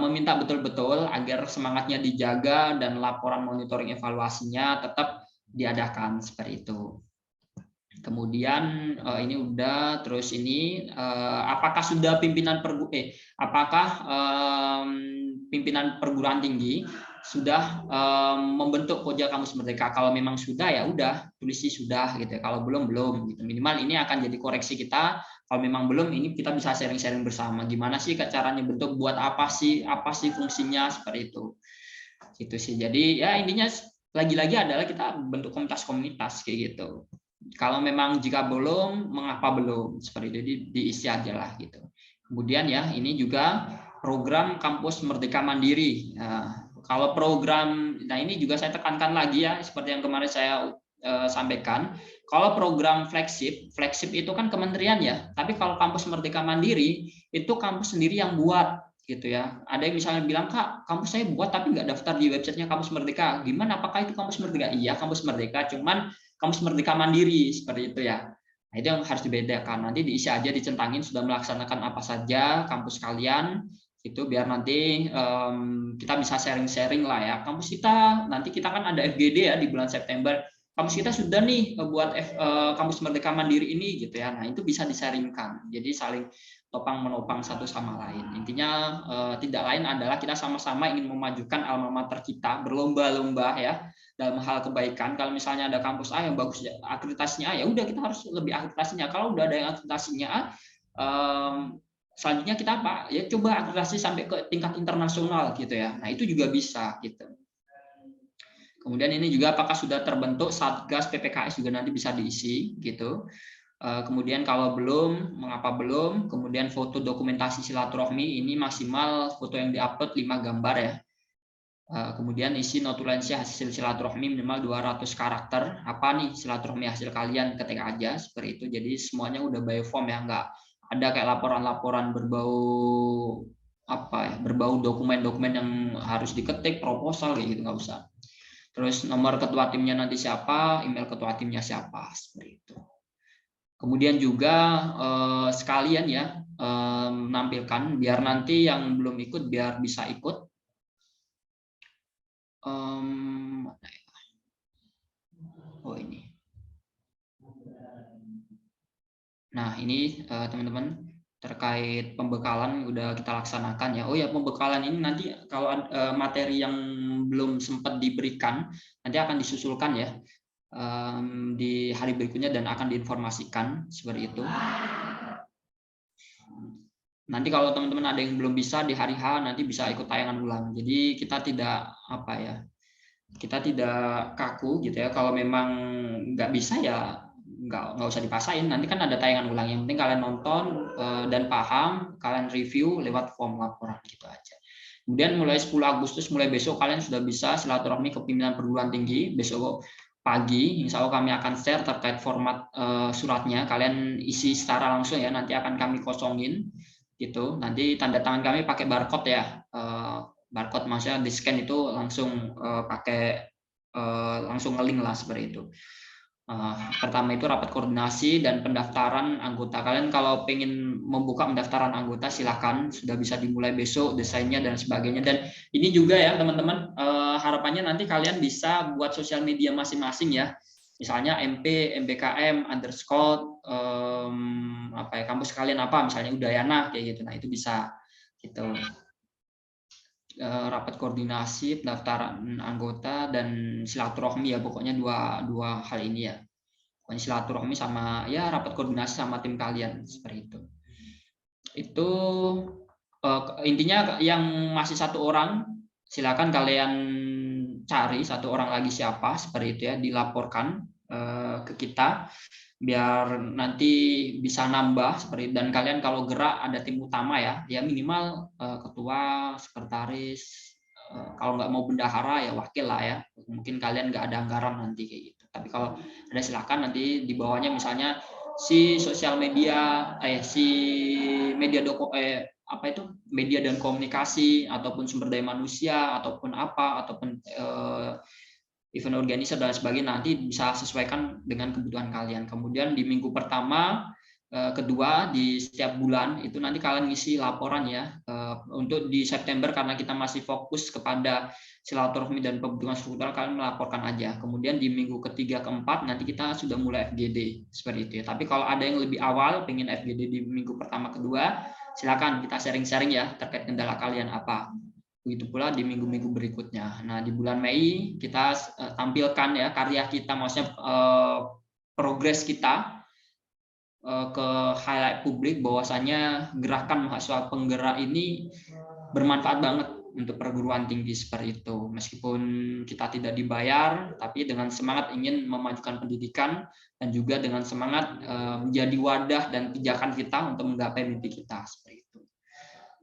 meminta betul-betul agar semangatnya dijaga dan laporan monitoring evaluasinya tetap diadakan seperti itu. Kemudian ini udah, terus ini apakah sudah pimpinan perguruan tinggi sudah membentuk Koja Kampus Merdeka? Kalau memang sudah ya udah tulis sudah gitu ya. Kalau belum gitu. Minimal ini akan jadi koreksi kita. Kalau memang belum, ini kita bisa sharing-sharing bersama. Gimana sih caranya bentuk, buat apa sih fungsinya, seperti itu. Gitu sih. Jadi ya intinya lagi-lagi adalah kita bentuk komunitas kayak gitu. Kalau memang jika belum, mengapa belum? Seperti itu, diisi aja lah gitu. Kemudian ya, ini juga program Kampus Merdeka Mandiri. Nah, kalau program, nah ini juga saya tekankan lagi ya, seperti yang kemarin saya sampaikan. Kalau program flagship itu kan kementerian ya. Tapi kalau Kampus Merdeka Mandiri itu kampus sendiri yang buat gitu ya. Ada yang misalnya bilang, Kak, kampus saya buat tapi nggak daftar di websitenya Kampus Merdeka. Gimana? Apakah itu Kampus Merdeka? Iya, Kampus Merdeka. Cuman Kampus Merdeka Mandiri, seperti itu ya. Nah, itu yang harus dibedakan. Nanti diisi aja, dicentangin sudah melaksanakan apa saja kampus kalian, itu biar nanti kita bisa sharing-sharing lah ya. Kampus kita, nanti kita kan ada FGD ya di bulan September. Kampus kita sudah nih buat Kampus Merdeka Mandiri ini gitu ya. Nah, itu bisa disaringkan. Jadi saling topang menopang satu sama lain. Intinya tidak lain adalah kita sama-sama ingin memajukan alma mater kita, berlomba-lomba ya dalam hal kebaikan. Kalau misalnya ada kampus A yang bagus akreditasinya A, ya udah kita harus lebih akreditasinya. Kalau udah ada yang akreditasinya A, selanjutnya kita apa? Ya coba akreditasi sampai ke tingkat internasional gitu ya. Nah, itu juga bisa gitu. Kemudian ini juga apakah sudah terbentuk Satgas PPKS juga nanti bisa diisi gitu. Kemudian kalau belum, mengapa belum? Kemudian foto dokumentasi silaturahmi, ini maksimal foto yang diupload 5 gambar ya. Kemudian isi notulensi hasil silaturahmi minimal 200 karakter. Apa nih silaturahmi hasil kalian, ketik aja seperti itu. Jadi semuanya udah by form ya, nggak ada kayak laporan-laporan berbau dokumen-dokumen yang harus diketik, proposal kayak gitu, nggak usah. Terus nomor ketua timnya nanti siapa, email ketua timnya siapa, seperti itu. Kemudian juga sekalian ya menampilkan biar nanti yang belum ikut biar bisa ikut. Oh ini. Nah ini teman-teman. terkait pembekalan udah kita laksanakan ya. Oh ya, pembekalan ini nanti kalau materi yang belum sempat diberikan nanti akan disusulkan ya di hari berikutnya dan akan diinformasikan seperti itu. Nanti kalau teman-teman ada yang belum bisa di hari H nanti bisa ikut tayangan ulang. Jadi kita tidak kita tidak kaku gitu ya. Kalau memang nggak bisa ya nggak usah dipaksain. Nanti kan ada tayangan ulang. Yang penting kalian nonton dan paham, kalian review lewat form laporan gitu aja. Kemudian mulai 10 Agustus, mulai besok kalian sudah bisa silaturahmi ke pimpinan perguruan tinggi. Besok pagi, insya Allah kami akan share terkait format suratnya. Kalian isi secara langsung ya. Nanti akan kami kosongin gitu. Nanti tanda tangan kami pakai barcode ya. Barcode maksudnya di scan itu langsung pakai langsung ngelink lah seperti itu. Pertama itu rapat koordinasi dan pendaftaran anggota. Kalian kalau pengen membuka pendaftaran anggota silakan, sudah bisa dimulai besok desainnya dan sebagainya. Dan ini juga ya teman-teman, harapannya nanti kalian bisa buat sosial media masing-masing ya. Misalnya MP, MBKM, underscore kampus kalian apa, misalnya Udayana kayak gitu. Nah, itu bisa gitu. Rapat koordinasi, pendaftaran anggota dan silaturahmi ya, pokoknya dua hal ini ya. Pokoknya silaturahmi sama ya rapat koordinasi sama tim kalian seperti itu. Itu intinya yang masih satu orang silakan kalian cari satu orang lagi siapa seperti itu ya, dilaporkan ke kita biar nanti bisa nambah seperti itu. Dan kalian kalau gerak ada tim utama ya minimal ketua, sekretaris, kalau nggak mau bendahara ya wakil lah ya, mungkin kalian nggak ada anggaran nanti kayak gitu. Tapi kalau ada silakan nanti di bawahnya misalnya si sosial media si media media dan komunikasi ataupun sumber daya manusia ataupun event organizer dan sebagainya, nanti bisa sesuaikan dengan kebutuhan kalian. Kemudian di minggu pertama, kedua di setiap bulan itu nanti kalian ngisi laporan ya. Untuk di September karena kita masih fokus kepada silaturahmi dan pembentukan struktural, kalian melaporkan aja. Kemudian di minggu ketiga keempat nanti kita sudah mulai FGD seperti itu ya. Tapi kalau ada yang lebih awal pengen FGD di minggu pertama kedua, silakan kita sharing-sharing ya terkait kendala kalian apa. Begitu pula di minggu-minggu berikutnya. Nah, di bulan Mei kita tampilkan ya karya kita, maksudnya progres kita ke highlight publik bahwasanya gerakan mahasiswa penggerak ini bermanfaat banget untuk perguruan tinggi seperti itu. Meskipun kita tidak dibayar, tapi dengan semangat ingin memajukan pendidikan dan juga dengan semangat menjadi wadah dan pijakan kita untuk menggapai mimpi kita seperti itu.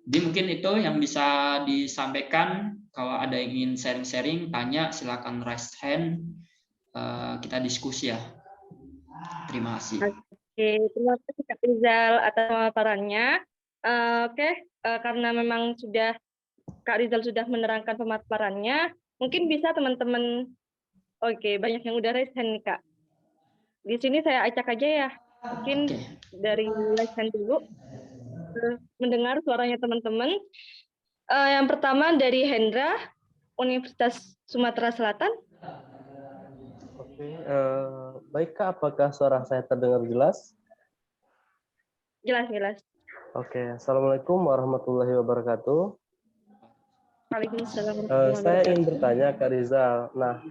Jadi mungkin itu yang bisa disampaikan. Kalau ada yang ingin sharing-sharing, tanya, silakan raise hand. Kita diskusi ya. Terima kasih. Oke, terima kasih Kak Rizal atas pemaparannya. Karena memang Kak Rizal sudah menerangkan pemaparannya, mungkin bisa teman-teman. Oke, banyak yang udah raise hand nih Kak. Di sini saya acak aja ya. Mungkin dari raise hand dulu. Mendengar suaranya teman-teman. Yang pertama dari Hendra, Universitas Sumatera Selatan. Oke, baik Kak, apakah suara saya terdengar jelas? Jelas. Oke, Assalamualaikum warahmatullahi wabarakatuh. Waalaikumsalam. Saya ingin bertanya Kak Rizal. Nah,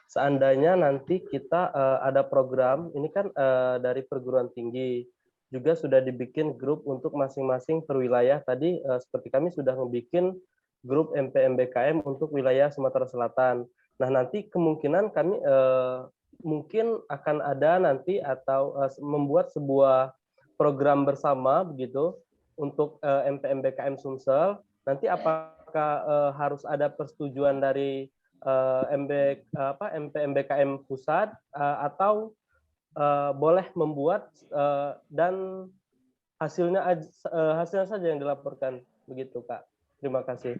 seandainya nanti kita ada program, ini kan dari perguruan tinggi, juga sudah dibikin grup untuk masing-masing perwilayah. Tadi seperti kami sudah membuat grup MPMBKM untuk wilayah Sumatera Selatan. Nah, nanti kemungkinan kami mungkin akan ada nanti atau membuat sebuah program bersama begitu untuk MPMBKM Sumsel. Nanti apakah harus ada persetujuan dari MPMBKM pusat atau boleh membuat dan hasilnya saja yang dilaporkan begitu Kak. Terima kasih.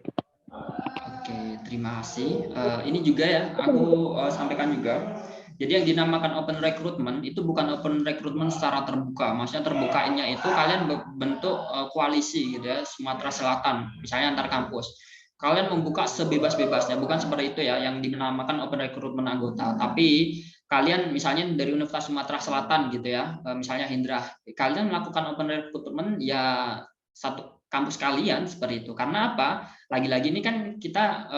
Oke, terima kasih. Ini juga ya aku sampaikan juga. Jadi yang dinamakan open recruitment itu bukan open recruitment secara terbuka. Maksudnya terbukanya itu kalian bentuk koalisi gitu ya, Sumatera Selatan, misalnya antar kampus. Kalian membuka sebebas-bebasnya, bukan seperti itu ya yang dinamakan open recruitment anggota. Tapi kalian misalnya dari Universitas Sumatera Selatan gitu ya, misalnya Hendra, kalian melakukan open recruitment ya satu kampus kalian seperti itu. Karena apa? Lagi-lagi ini kan kita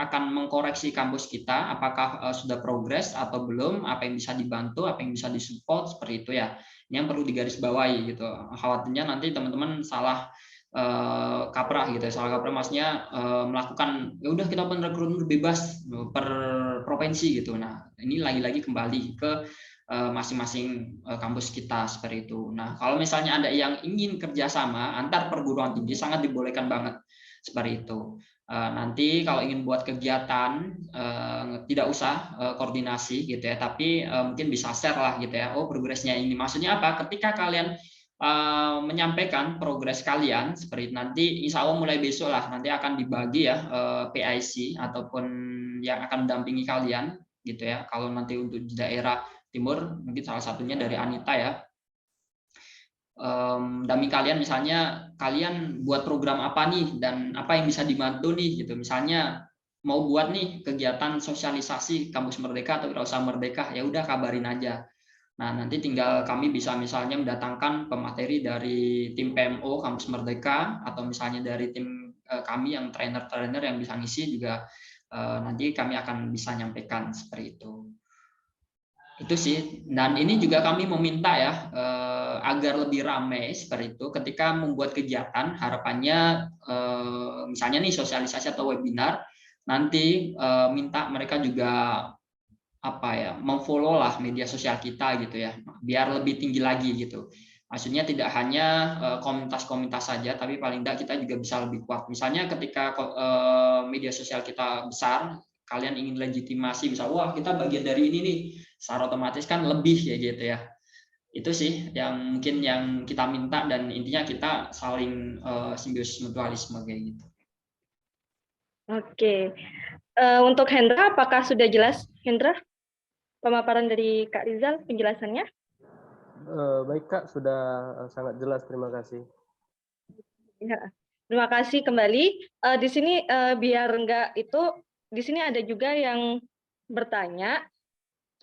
akan mengkoreksi kampus kita, apakah sudah progres atau belum, apa yang bisa dibantu, apa yang bisa disupport seperti itu ya. Ini yang perlu digarisbawahi gitu. Khawatirnya nanti teman-teman salah kaprah gitu ya, salah kaprah maksudnya melakukan ya udah kita open recruitment bebas per provinsi gitu. Nah ini lagi-lagi kembali ke masing-masing kampus kita seperti itu. Nah kalau misalnya ada yang ingin kerjasama antar perguruan tinggi sangat dibolehkan banget seperti itu. Nanti kalau ingin buat kegiatan tidak usah koordinasi gitu ya, tapi mungkin bisa share lah gitu ya. Oh progresnya ini maksudnya apa? Ketika kalian menyampaikan progres kalian seperti nanti insya Allah mulai besok lah nanti akan dibagi ya PIC ataupun yang akan mendampingi kalian gitu ya. Kalau nanti untuk di daerah timur mungkin salah satunya dari Anita ya, damping kalian misalnya kalian buat program apa nih dan apa yang bisa dibantu nih gitu, misalnya mau buat nih kegiatan sosialisasi kampus Merdeka atau Wirausaha Merdeka, ya udah kabarin aja. Nah, nanti tinggal kami bisa misalnya mendatangkan pemateri dari tim PMO Kampus Merdeka atau misalnya dari tim kami yang trainer-trainer yang bisa ngisi juga nanti kami akan bisa nyampaikan seperti itu. Itu sih. Dan ini juga kami meminta ya agar lebih ramai seperti itu ketika membuat kegiatan, harapannya misalnya nih sosialisasi atau webinar nanti minta mereka juga apa ya memfollow lah media sosial kita gitu ya biar lebih tinggi lagi gitu, maksudnya tidak hanya komunitas-komunitas saja tapi paling tidak kita juga bisa lebih kuat, misalnya ketika media sosial kita besar kalian ingin legitimasi bisa wah kita bagian dari ini nih secara otomatis kan lebih ya gitu ya. Itu sih yang mungkin yang kita minta dan intinya kita saling simbiosis mutualisme kayak gitu. Oke. Untuk Hendra, apakah sudah jelas, Hendra? Pemaparan dari Kak Rizal, penjelasannya? Baik Kak, sudah sangat jelas. Terima kasih. Ya. Terima kasih kembali. Di sini biar enggak itu, di sini ada juga yang bertanya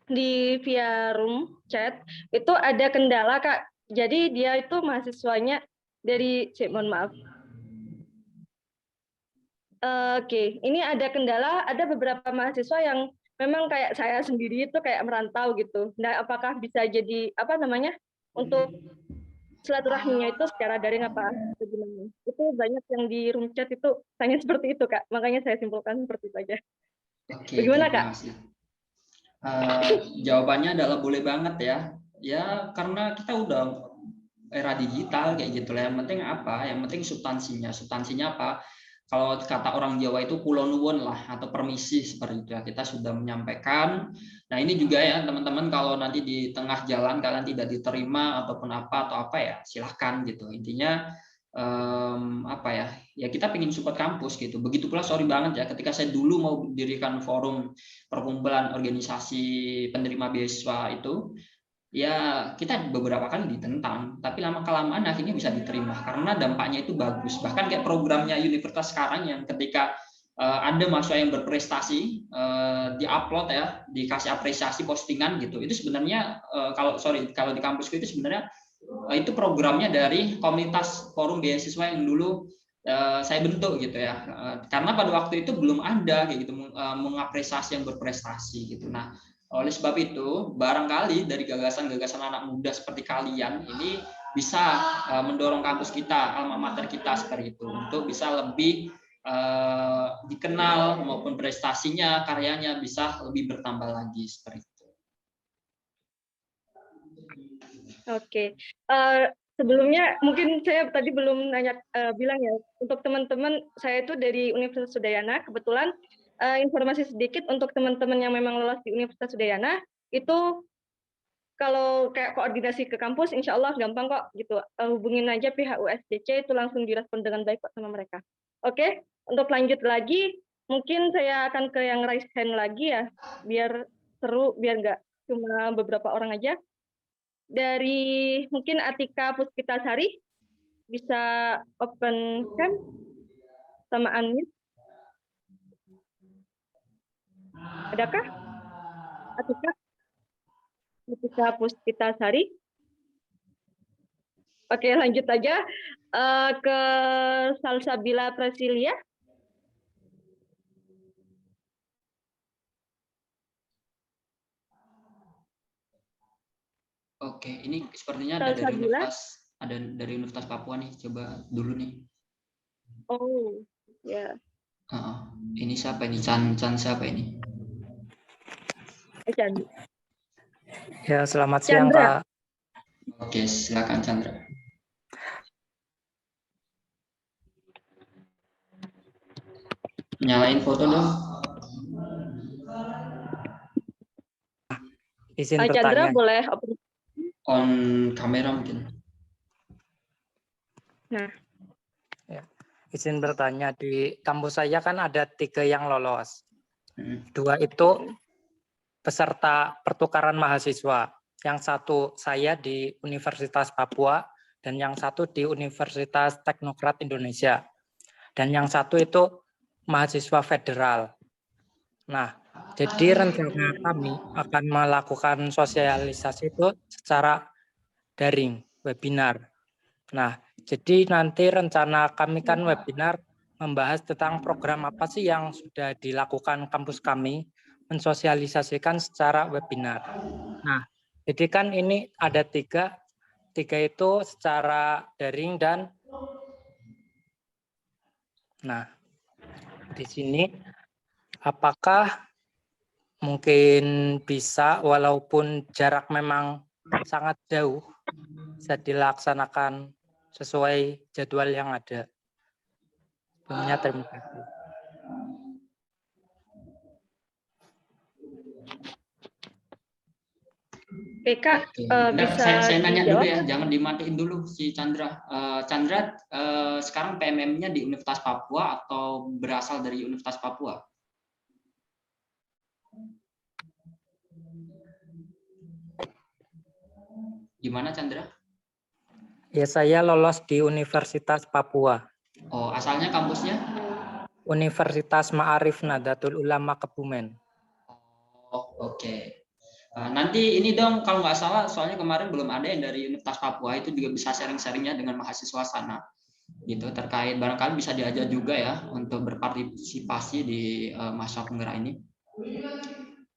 di via room chat itu ada kendala Kak. Jadi dia itu mahasiswanya dari, mohon maaf. Oke, ini ada kendala, ada beberapa mahasiswa yang memang kayak saya sendiri itu kayak merantau gitu. Nah, apakah bisa jadi apa namanya untuk silaturahminya itu secara daring apa gimana? Itu banyak yang di room chat itu tanya seperti itu Kak. Makanya saya simpulkan seperti itu aja. Oke, Bagaimana terima Kak? kasih. Jawabannya adalah boleh banget ya. Ya karena kita udah era digital kayak gitu lah. Yang penting apa? Yang penting substansinya. Substansinya apa? Kalau kata orang Jawa itu kulo nuwun lah atau permisi seperti itu ya. Kita sudah menyampaikan. Nah ini juga ya teman-teman kalau nanti di tengah jalan kalian tidak diterima ataupun apa atau apa ya silahkan gitu. Intinya apa ya? Ya kita pengen support kampus gitu. Begitu pula sorry banget ya ketika saya dulu mau dirikan forum perkumpulan organisasi penerima beasiswa itu ya kita beberapa kali ditentang tapi lama kelamaan akhirnya bisa diterima karena dampaknya itu bagus, bahkan kayak programnya universitas sekarang yang ketika ada mahasiswa yang berprestasi diupload ya dikasih apresiasi postingan gitu, itu sebenarnya kalau di kampusku itu sebenarnya itu programnya dari komunitas forum beasiswa yang dulu saya bentuk gitu ya, karena pada waktu itu belum ada kayak gitu mengapresiasi yang berprestasi gitu. Nah oleh sebab itu, barangkali dari gagasan-gagasan anak muda seperti kalian ini bisa mendorong kampus kita, alma mater kita seperti itu, untuk bisa lebih dikenal maupun prestasinya, karyanya bisa lebih bertambah lagi seperti itu. Oke. Sebelumnya mungkin saya tadi belum bilang ya, untuk teman-teman saya itu dari Universitas Udayana, kebetulan informasi sedikit untuk teman-teman yang memang lolos di Universitas Udayana itu kalau kayak koordinasi ke kampus insya Allah gampang kok gitu, hubungin aja pihak USDC itu langsung direspon dengan baik kok sama mereka. Oke, untuk lanjut lagi mungkin saya akan ke yang raise hand lagi ya biar seru, biar nggak cuma beberapa orang aja. Dari mungkin Atika Puspitasari bisa open cam sama unmute. Adakah Atika? Puspita Puspitasari. Oke, lanjut aja ke Salsabila Prasilia. Oke, ini sepertinya ada dari Salsabila. Universitas Papua nih. Coba dulu nih. Oh, ya. Ini siapa ini? Chan siapa ini? Chandra. Ya, selamat siang, Chandra. Kak. Oke, silakan Chandra. Nyalain foto dong. Izin Chandra bertanya. boleh On kamera mungkin. Nah, Ya. Izin bertanya, di kampus saya kan ada 3 yang lolos. 2 itu peserta pertukaran mahasiswa. Yang 1 saya di Universitas Papua dan yang 1 di Universitas Teknokrat Indonesia. Dan yang 1 itu mahasiswa federal. Nah, jadi rencana kami akan melakukan sosialisasi itu secara daring, webinar. Nah, jadi nanti rencana kami kan webinar membahas tentang program apa sih yang sudah dilakukan kampus kami, mensosialisasikan secara webinar. Nah, jadi kan ini ada 3 itu secara daring dan nah, di sini apakah mungkin bisa walaupun jarak memang sangat jauh bisa dilaksanakan sesuai jadwal yang ada. Sebelumnya terima kasih. Kak, bisa saya nanya dulu dijawab? ya, jangan dimatiin dulu si Chandra. Chandra sekarang PMM-nya di Universitas Papua atau berasal dari Universitas Papua? Gimana Chandra? Ya, saya lolos di Universitas Papua. Oh, asalnya kampusnya? Universitas Ma'arif Nahdlatul Ulama Kebumen. Oh, oke. Nanti ini dong, kalau nggak salah, soalnya kemarin belum ada yang dari Universitas Papua, itu juga bisa sharing-sharingnya dengan mahasiswa sana, gitu, terkait barangkali bisa diajak juga ya untuk berpartisipasi di masa penggerak ini.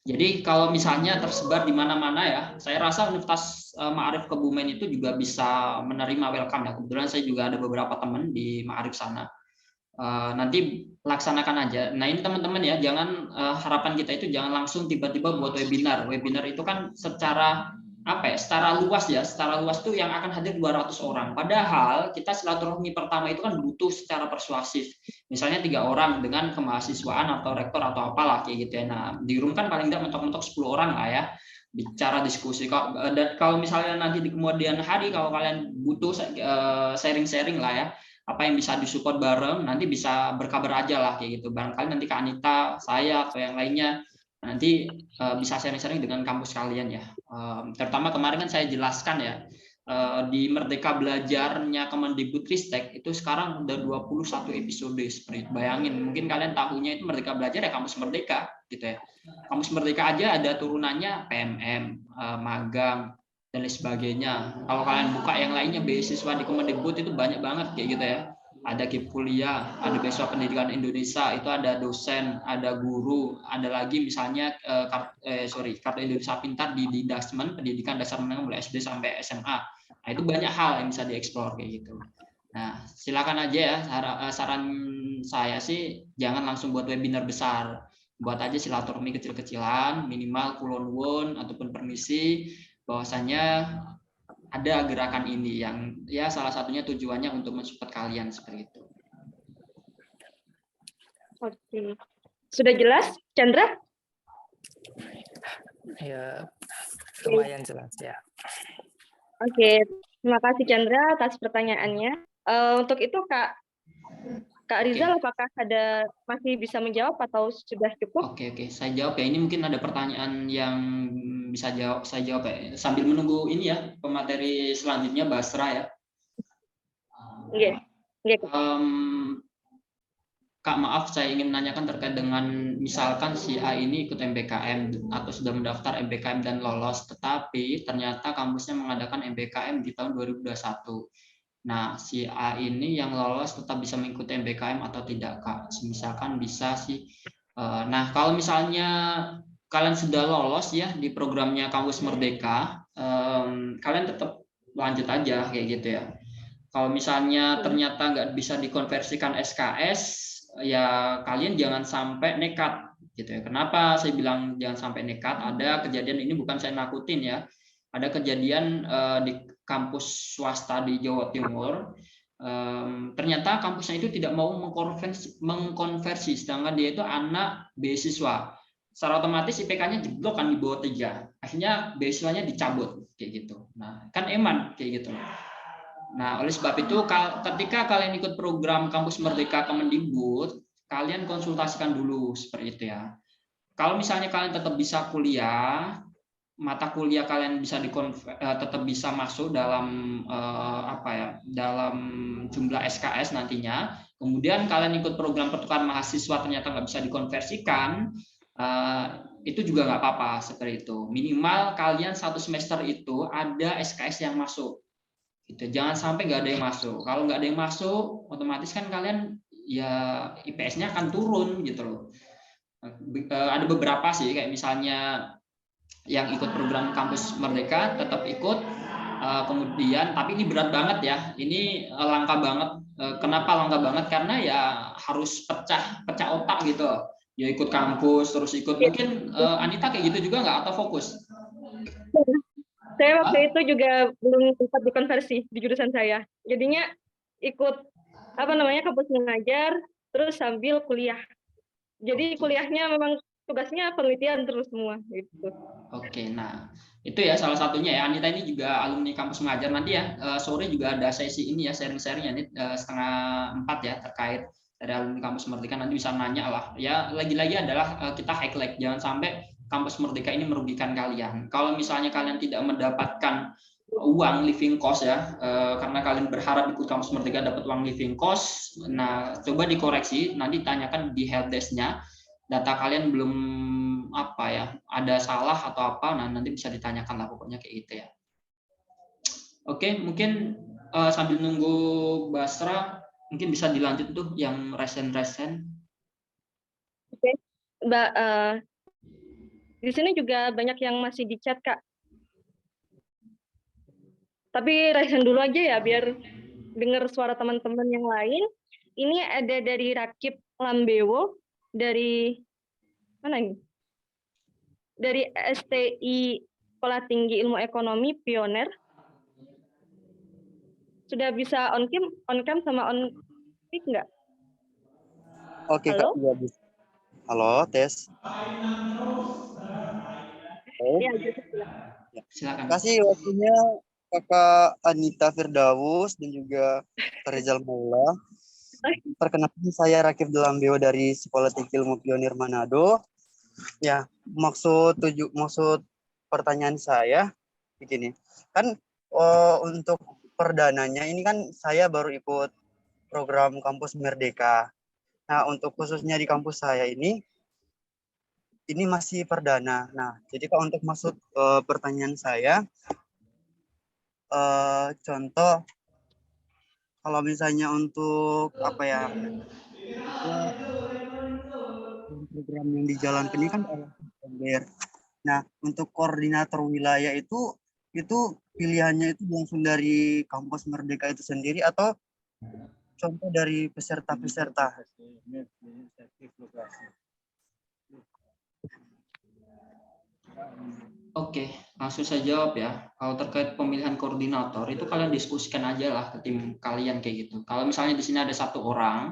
Jadi kalau misalnya tersebar di mana-mana ya, saya rasa Universitas Ma'arif Kebumen itu juga bisa menerima welcome ya. Kebetulan saya juga ada beberapa teman di Ma'arif sana. Nanti laksanakan aja. Nah ini teman-teman ya, jangan harapan kita itu jangan langsung tiba-tiba buat webinar. Webinar itu kan secara secara luas ya, secara luas tuh yang akan hadir 200 orang. Padahal kita silaturahmi pertama itu kan butuh secara persuasif. Misalnya 3 orang dengan kemahasiswaan atau rektor atau apalah kayak gitu ya. Nah di room kan paling tidak mentok-mentok 10 orang lah ya, bicara diskusi. Dan kalau misalnya nanti di kemudian hari kalau kalian butuh sharing-sharing lah ya, apa yang bisa disupport bareng, nanti bisa berkabar aja lah kayak gitu. Barangkali nanti Kak Anita, saya atau yang lainnya nanti bisa sharing-sharing dengan kampus kalian ya. Terutama kemarin kan saya jelaskan ya, di Merdeka Belajarnya Kemendikbudristek itu sekarang udah 21 episode seperti itu. Bayangin, mungkin kalian tahunya itu Merdeka Belajar ya kampus Merdeka gitu ya. Kampus Merdeka aja ada turunannya PMM, magang, dan lain sebagainya. Kalau kalian buka yang lainnya beasiswa di Kemendikbud itu banyak banget kayak gitu ya. Ada KIP kuliah, ada beasiswa pendidikan Indonesia, itu ada dosen, ada guru, ada lagi misalnya kartu Indonesia Pintar di Dasmen, pendidikan dasar menengah mulai SD sampai SMA. Nah itu banyak hal yang bisa dieksplor kayak gitu. Nah silakan aja ya, saran saya sih jangan langsung buat webinar besar, buat aja silaturahmi kecil-kecilan, minimal kulon won ataupun permisi bahwasanya ada gerakan ini yang ya salah satunya tujuannya untuk mensupport kalian seperti itu. Oke. Sudah jelas, Chandra? Ya, lumayan jelas ya. Oke, terima kasih Chandra atas pertanyaannya. Untuk itu Kak Rizal, apakah masih bisa menjawab atau sudah cukup? Oke, saya jawab ya. Ini mungkin ada pertanyaan yang bisa saya jawab ya. Sambil menunggu ini ya, pemateri selanjutnya Basra ya. Iya. Kak, maaf, saya ingin menanyakan terkait dengan misalkan si A ini ikut MBKM atau sudah mendaftar MBKM dan lolos, tetapi ternyata kampusnya mengadakan MBKM di tahun 2021. Nah, si A ini yang lolos tetap bisa mengikuti MBKM atau tidak, Kak? Misalkan bisa sih. Nah, kalau misalnya kalian sudah lolos ya di programnya Kampus Merdeka, kalian tetap lanjut aja kayak gitu ya. Kalau misalnya ternyata nggak bisa dikonversikan SKS, ya kalian jangan sampai nekat gitu ya. Kenapa saya bilang jangan sampai nekat? Ada kejadian ini bukan saya nakutin ya. Ada kejadian di kampus swasta di Jawa Timur. Ternyata kampusnya itu tidak mau mengkonversi, sedangkan dia itu anak beasiswa. Secara otomatis IPK-nya jeblok kan di bawah 3. Akhirnya beasiswanya dicabut kayak gitu. Nah, kan eman kayak gitu. Nah, oleh sebab itu ketika kalian ikut program Kampus Merdeka Kemendikbud, kalian konsultasikan dulu seperti itu ya. Kalau misalnya kalian tetap bisa kuliah, mata kuliah kalian bisa tetap bisa masuk dalam dalam jumlah SKS nantinya. Kemudian kalian ikut program pertukaran mahasiswa ternyata nggak bisa dikonversikan, itu juga nggak apa-apa seperti itu. Minimal kalian 1 semester itu ada SKS yang masuk. Gitu. Jangan sampai nggak ada yang masuk. Kalau nggak ada yang masuk, otomatis kan kalian ya IPS-nya akan turun gitu loh. Ada beberapa sih, kayak misalnya yang ikut program Kampus Merdeka tetap ikut, kemudian tapi ini berat banget ya. Ini langka banget. Kenapa langka banget? Karena ya harus pecah otak gitu. Ya ikut kampus terus ikut. Mungkin Anita kayak gitu juga nggak atau fokus? Saya waktu itu juga belum sempat dikonversi di jurusan saya. Jadinya ikut kampus mengajar terus sambil kuliah. Jadi kuliahnya memang tugasnya penelitian terus semua gitu. Oke, nah itu ya salah satunya ya. Anita ini juga alumni kampus mengajar. Nanti ya sore juga ada sesi ini ya, sharing-sharing ya, 3:30 ya terkait dari alumni kampus Merdeka. Nanti bisa nanya lah. Ya lagi-lagi adalah kita highlight, jangan sampai kampus Merdeka ini merugikan kalian. Kalau misalnya kalian tidak mendapatkan uang living cost ya, karena kalian berharap ikut kampus Merdeka dapat uang living cost, nah coba dikoreksi, nanti tanyakan di helpdesk-nya, data kalian belum ada salah atau apa, nah nanti bisa ditanyakan lah pokoknya kayak gitu ya. Oke, mungkin sambil nunggu Basra, mungkin bisa dilanjut tuh yang resen. Oke, Mbak. Di sini juga banyak yang masih di chat, Kak. Tapi resen dulu aja ya, biar dengar suara teman-teman yang lain. Ini ada dari Rakib Lambewo, dari mana ini? Dari STI Sekolah Tinggi Ilmu Ekonomi Pioner. Sudah bisa on cam sama on mic nggak? Oke, halo? Kak, bisa. Halo, tes. Ya, silakan. Terima kasih waktunya Kakak Anita Firdaus dan juga Kak Rizal Maula. Perkenalkan, saya Rakib Lambewo dari Sekolah Tinggi Ilmu Pionir Manado. Ya, maksud pertanyaan saya begini. Kan untuk perdananya ini kan saya baru ikut program Kampus Merdeka. Nah, untuk khususnya di kampus saya ini masih perdana. Nah, jadi kalau untuk masuk pertanyaan saya, contoh kalau misalnya untuk program yang dijalankan ini kan oleh September. Nah, untuk koordinator wilayah itu pilihannya itu langsung dari kampus Merdeka itu sendiri atau contoh dari peserta-peserta? Oke, langsung saya jawab ya. Kalau terkait pemilihan koordinator itu kalian diskusikan aja lah ke tim kalian kayak gitu. Kalau misalnya di sini ada 1 orang,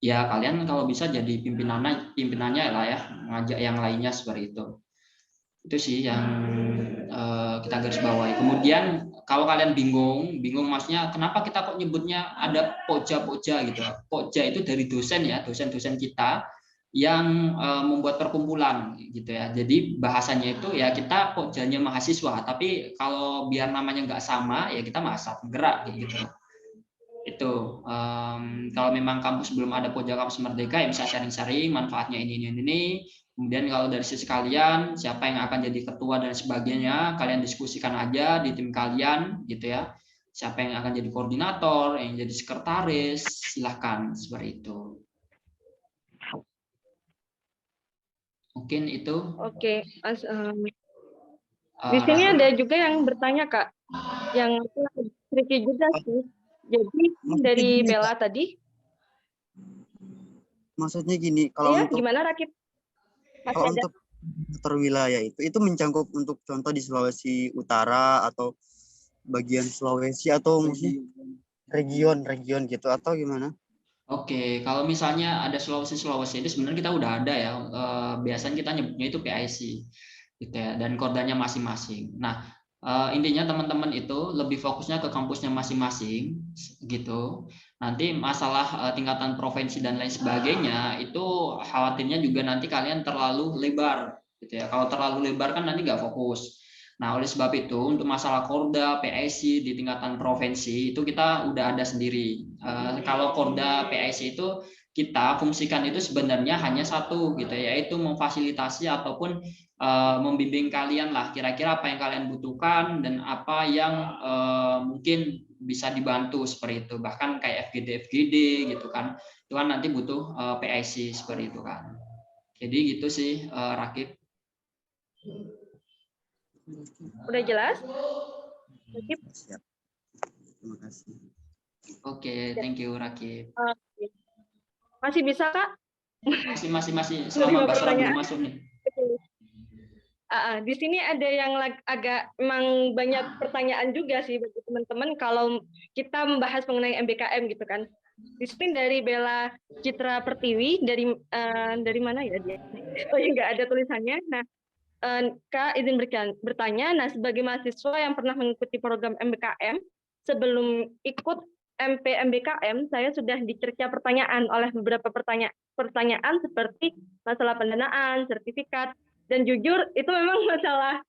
ya kalian kalau bisa jadi pimpinannya lah ya, ngajak yang lainnya seperti itu. Itu sih yang kita garis bawahi. Kemudian kalau kalian bingung maksudnya kenapa kita kok nyebutnya ada poja gitu. Poja itu dari dosen ya, dosen-dosen kita yang membuat perkumpulan gitu ya. Jadi bahasanya itu ya kita pojanya mahasiswa, tapi kalau biar namanya nggak sama ya kita mahasiswa penggerak gitu. itu. Kalau memang kampus belum ada pojok kampus merdeka, ya bisa sharing-sharing manfaatnya ini. Kemudian kalau dari sisi kalian, siapa yang akan jadi ketua dan sebagainya, kalian diskusikan aja di tim kalian, gitu ya. Siapa yang akan jadi koordinator, yang jadi sekretaris, silahkan seperti itu. Mungkin itu. Oke, di sini ada juga yang bertanya Kak, yang tricky juga sih. Jadi dari Bella tadi. Maksudnya gini, kalau Iya, untuk gimana Rakit? kalau untuk wilayah itu mencakup untuk contoh di Sulawesi Utara atau bagian Sulawesi atau mungkin region gitu atau gimana? Oke, kalau misalnya ada Sulawesi itu sebenarnya kita udah ada ya. Biasanya kita nyebutnya itu PIC, gitu ya, dan kordanya masing-masing. Nah, intinya teman-teman itu lebih fokusnya ke kampusnya masing-masing, gitu. Nanti masalah tingkatan provinsi dan lain sebagainya itu khawatirnya juga nanti kalian terlalu lebar, gitu ya. Kalau terlalu lebar kan nanti nggak fokus. Nah, oleh sebab itu untuk masalah Korda, PIC di tingkatan provinsi itu kita udah ada sendiri. Kalau Korda, PIC itu kita fungsikan itu sebenarnya hanya satu gitu ya, yaitu memfasilitasi ataupun membimbing kalian lah kira-kira apa yang kalian butuhkan dan apa yang mungkin bisa dibantu seperti itu. Bahkan kayak FGD gitu kan. Itu kan nanti butuh PIC seperti itu kan. Jadi gitu sih Rakib. Udah jelas? Siap. Terima kasih. Oke, thank you Rakib. Masih bisa Kak? Masih selama Basra belum masuk nih. Di sini ada yang agak memang banyak pertanyaan juga sih bagi teman-teman kalau kita membahas mengenai MBKM gitu kan. Di sini dari Bella Citra Pertiwi dari mana ya dia? Oh ya nggak ada tulisannya. Nah, Kak izin bertanya. Nah, sebagai mahasiswa yang pernah mengikuti program MBKM sebelum ikut MBKM, saya sudah dicerca pertanyaan oleh beberapa pertanyaan seperti masalah pendanaan, sertifikat, dan jujur itu memang masalah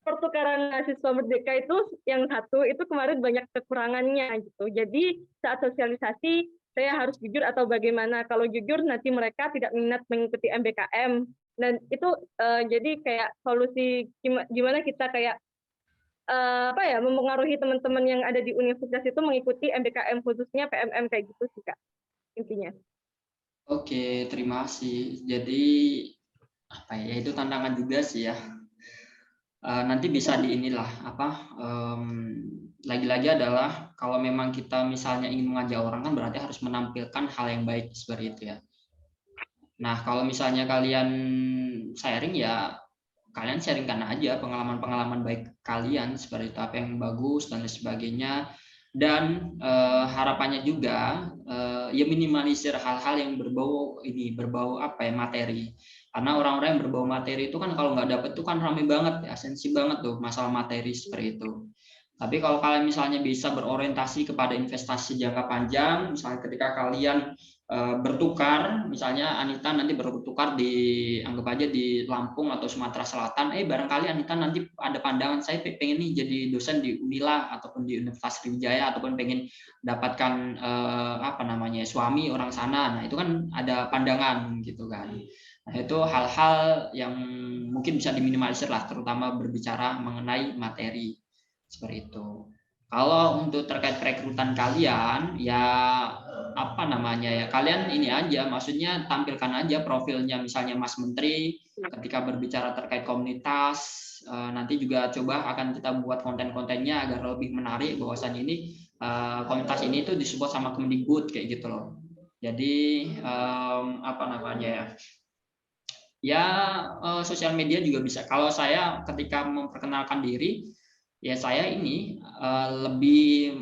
pertukaran mahasiswa merdeka itu yang satu itu kemarin banyak kekurangannya gitu. Jadi saat sosialisasi saya harus jujur atau bagaimana? Kalau jujur nanti mereka tidak minat mengikuti MBKM dan itu jadi kayak solusi gimana kita kayak mempengaruhi teman-teman yang ada di universitas itu mengikuti MBKM khususnya PMM kayak gitu sih Kak intinya. Oke, terima kasih. Jadi apa ya, itu tantangan juga sih ya. Nanti bisa di inilah lagi-lagi adalah kalau memang kita misalnya ingin mengajak orang kan berarti harus menampilkan hal yang baik seperti itu ya. Nah, kalau misalnya kalian sharing ya kalian sharingkan aja pengalaman-pengalaman baik kalian seperti itu, apa yang bagus dan lain sebagainya. Dan harapannya juga ya minimalisir hal-hal yang berbau materi. Karena orang-orang yang berbau materi itu kan kalau nggak dapet itu kan ramai banget ya, sensi banget tuh masalah materi seperti itu. Tapi kalau kalian misalnya bisa berorientasi kepada investasi jangka panjang, misalnya ketika kalian bertukar, misalnya Anita nanti bertukar anggap aja di Lampung atau Sumatera Selatan, barangkali Anita nanti ada pandangan saya pengen nih jadi dosen di Unila ataupun di Universitas Sriwijaya ataupun pengen dapatkan suami orang sana. Nah, itu kan ada pandangan gitu kan. Nah, itu hal-hal yang mungkin bisa diminimalisir lah, terutama berbicara mengenai materi seperti itu. Kalau untuk terkait perekrutan kalian, ya kalian ini aja, maksudnya tampilkan aja profilnya, misalnya Mas Menteri, ketika berbicara terkait komunitas, nanti juga coba akan kita buat konten-kontennya agar lebih menarik, bahwasannya ini komunitas ini tuh disupport sama Kemendikbud kayak gitu loh. Jadi sosial media juga bisa. Kalau saya ketika memperkenalkan diri, ya saya ini lebih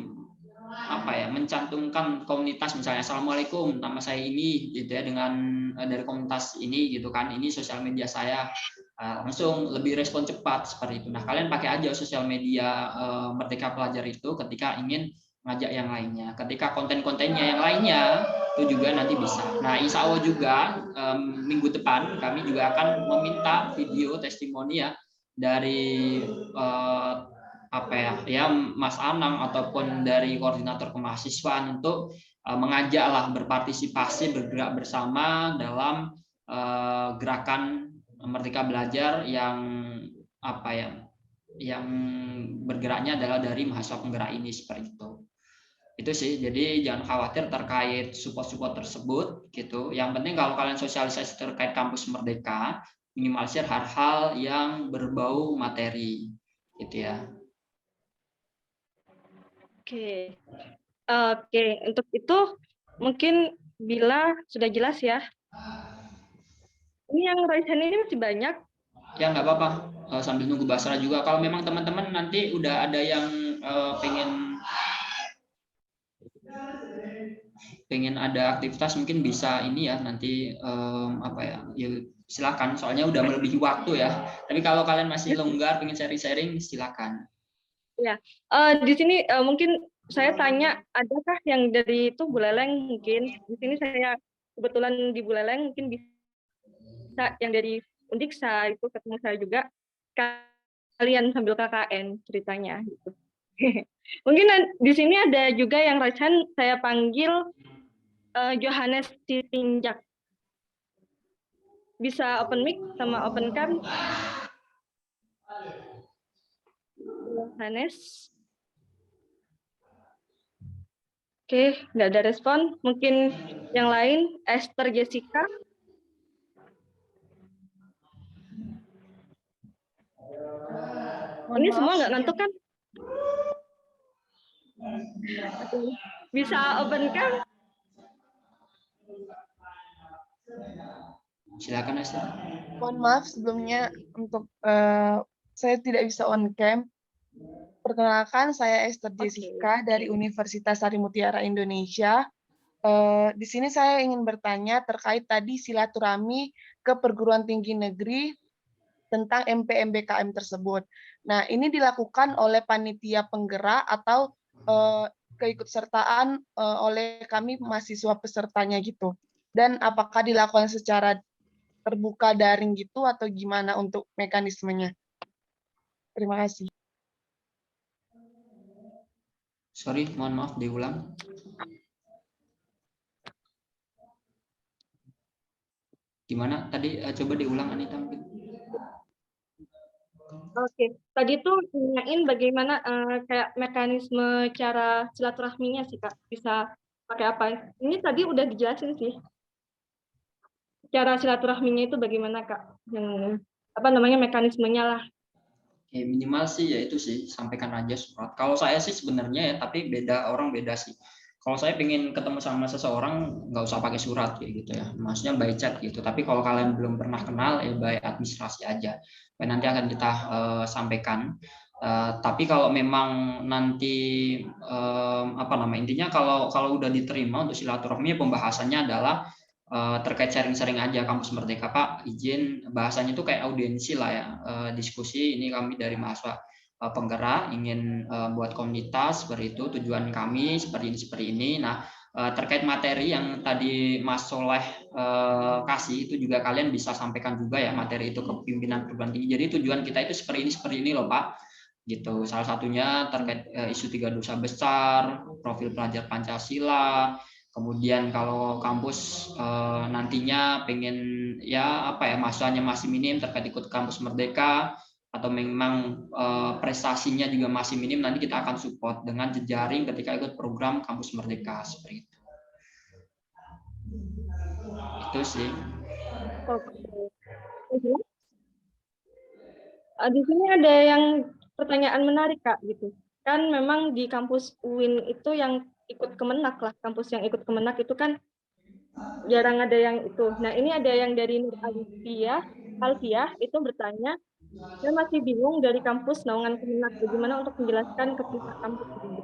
mencantumkan komunitas, misalnya Assalamualaikum, nama saya ini gitu ya, dengan dari komunitas ini gitu kan, ini sosial media saya, langsung lebih respon cepat seperti itu. Nah, kalian pakai aja sosial media Merdeka Pelajar itu ketika ingin ngajak yang lainnya, ketika konten-kontennya yang lainnya itu juga nanti bisa. Nah, insya Allah juga minggu depan kami juga akan meminta video testimoni ya dari apa ya Mas Anang ataupun dari koordinator kemahasiswaan untuk mengajaklah berpartisipasi, bergerak bersama dalam gerakan Merdeka Belajar yang apa ya, yang bergeraknya adalah dari mahasiswa penggerak ini, seperti itu sih. Jadi jangan khawatir terkait support-support tersebut gitu. Yang penting kalau kalian sosialisasi terkait kampus Merdeka, minimalisir hal-hal yang berbau materi gitu ya. Oke. Oke, untuk itu mungkin Bila sudah jelas ya. Ini yang Raihan ini masih banyak. Ya nggak apa-apa, sambil nunggu Basra juga. Kalau memang teman-teman nanti udah ada yang pengen ada aktivitas, mungkin bisa ini ya nanti apa ya, silakan. Soalnya udah melebihi waktu ya. Tapi kalau kalian masih longgar pengen sharing-sharing, silakan. Ya, di sini mungkin saya tanya, adakah yang dari itu Buleleng mungkin? Di sini saya kebetulan di Buleleng, mungkin bisa yang dari Undiksa itu ketemu saya juga. Kalian sambil KKN ceritanya gitu. Mungkin di sini ada juga yang Raihan saya panggil Johannes Sitinjak. Bisa open mic sama open cam. Johannes. Oke, nggak ada respon. Mungkin yang lain, Esther Jessica. Ini semua nggak ngantuk kan? Bisa open cam? Silakan Esther. Mohon maaf sebelumnya untuk saya tidak bisa on cam. Perkenalkan, saya Esther Jessica dari Universitas Sari Mutiara Indonesia. Di sini saya ingin bertanya terkait tadi silaturahmi ke perguruan tinggi negeri tentang MPMBKM tersebut. Nah, ini dilakukan oleh panitia penggerak atau keikutsertaan oleh kami mahasiswa pesertanya gitu. Dan apakah dilakukan secara terbuka daring gitu atau gimana untuk mekanismenya? Terima kasih. Sorry, mohon maaf, diulang. Gimana tadi? Coba diulang Anita mungkin. Oke, tadi tuh nanyain bagaimana kayak mekanisme cara silaturahminya sih Kak, bisa pakai apa? Ini tadi udah dijelasin sih. Cara silaturahminya itu bagaimana Kak? Yang apa namanya mekanismenya lah. Oke, minimal sih ya itu sih, sampaikan aja surat. Kalau saya sih sebenarnya ya, tapi beda orang beda sih. Kalau saya pengen ketemu sama seseorang, nggak usah pakai surat kayak gitu ya. Maksudnya by chat gitu. Tapi kalau kalian belum pernah kenal, ya by administrasi aja. Nanti akan kita sampaikan. Tapi kalau memang nanti apa nama intinya kalau udah diterima untuk silaturahmi, pembahasannya adalah terkait sharing-sharing aja kampus Merdeka Pak, izin bahasanya itu kayak audiensi lah ya, diskusi. Ini kami dari mahasiswa penggerak ingin buat komunitas seperti itu, tujuan kami seperti ini. Nah, terkait materi yang tadi Mas Soleh kasih itu juga kalian bisa sampaikan juga ya materi itu ke pimpinan perguruan tinggi. Jadi tujuan kita itu seperti ini loh Pak, gitu. Salah satunya terkait isu 3 dosa besar, profil pelajar Pancasila. Kemudian kalau kampus nantinya pengen ya apa ya mahasiswanya masih minim terkait ikut kampus Merdeka atau memang prestasinya juga masih minim, nanti kita akan support dengan jejaring ketika ikut program kampus Merdeka seperti itu. Itu sih. Di sini ada yang pertanyaan menarik Kak gitu. Kan memang di kampus UIN itu yang ikut Kemenak lah, kampus yang ikut Kemenak itu kan jarang ada yang itu. Nah ini ada yang dari Nur Alfiah itu bertanya, saya masih bingung dari kampus naungan Kemenak, bagaimana untuk menjelaskan ke pihak kampus ini.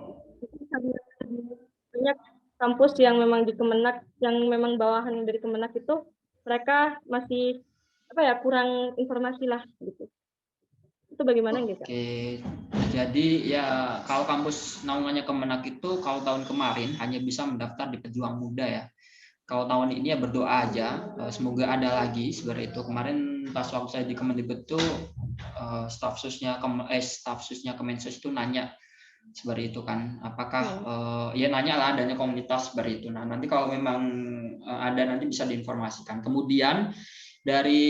Banyak kampus yang memang di Kemenak, yang memang bawahan dari Kemenak itu, mereka masih apa ya kurang informasi lah gitu. Itu bagaimana gitu? Oke, jadi ya kalau kampus naungannya Kemenak itu kalau tahun kemarin hanya bisa mendaftar di Pejuang Muda ya. Kalau tahun ini ya berdoa aja, semoga ada lagi seperti itu. Kemarin pas waktu saya di Kemendikbud itu staf susnya Kemensos itu nanya seperti itu kan, apakah ya nanya lah adanya komunitas seperti itu. Nah nanti kalau memang ada nanti bisa diinformasikan. Kemudian dari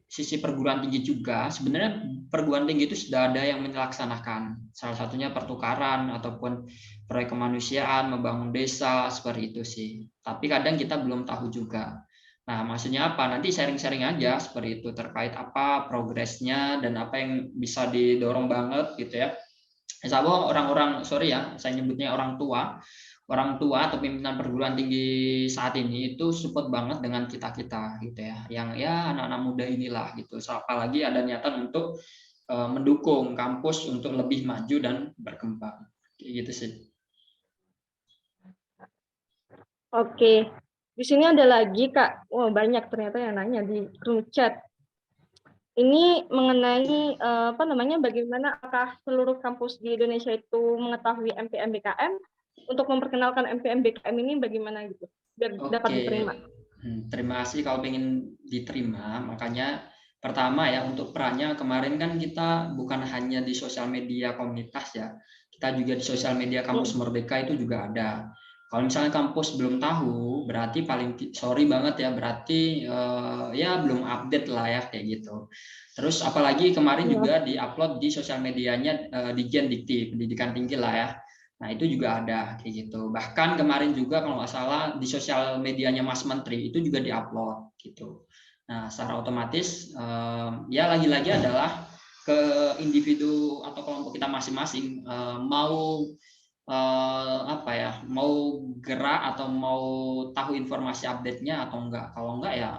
sisi perguruan tinggi juga sebenarnya perguruan tinggi itu sudah ada yang melaksanakan, salah satunya pertukaran ataupun proyek kemanusiaan, membangun desa seperti itu sih. Tapi kadang kita belum tahu juga. Nah, maksudnya apa? Nanti sharing-sharing aja seperti itu terkait apa progresnya dan apa yang bisa didorong banget gitu ya. Insya Allah orang-orang, sorry ya, saya nyebutnya orang tua atau pimpinan perguruan tinggi saat ini itu support banget dengan kita-kita gitu ya, yang ya anak-anak muda inilah gitu. Apalagi ada niatan untuk mendukung kampus untuk lebih maju dan berkembang, gitu sih. Oke, di sini ada lagi Kak. Wah banyak ternyata yang nanya di room chat. Ini mengenai bagaimana apakah seluruh kampus di Indonesia itu mengetahui MPM-BKM untuk memperkenalkan MPM-BKM ini bagaimana gitu biar dapat diterima. Terima kasih kalau ingin diterima. Makanya pertama ya untuk perannya kemarin kan kita bukan hanya di sosial media komunitas ya, kita juga di sosial media kampus Merdeka itu juga ada. Kalau misalnya kampus belum tahu, berarti sorry banget ya, berarti ya belum update lah ya kayak gitu. Terus apalagi kemarin juga diupload di sosial medianya Dijen Dikti Pendidikan Tinggi lah ya. Nah itu juga ada kayak gitu. Bahkan kemarin juga kalau nggak salah di sosial medianya Mas Menteri itu juga diupload gitu. Nah secara otomatis ya lagi-lagi adalah ke individu atau kelompok kita masing-masing mau mau gerak atau mau tahu informasi update-nya atau enggak. Kalau enggak ya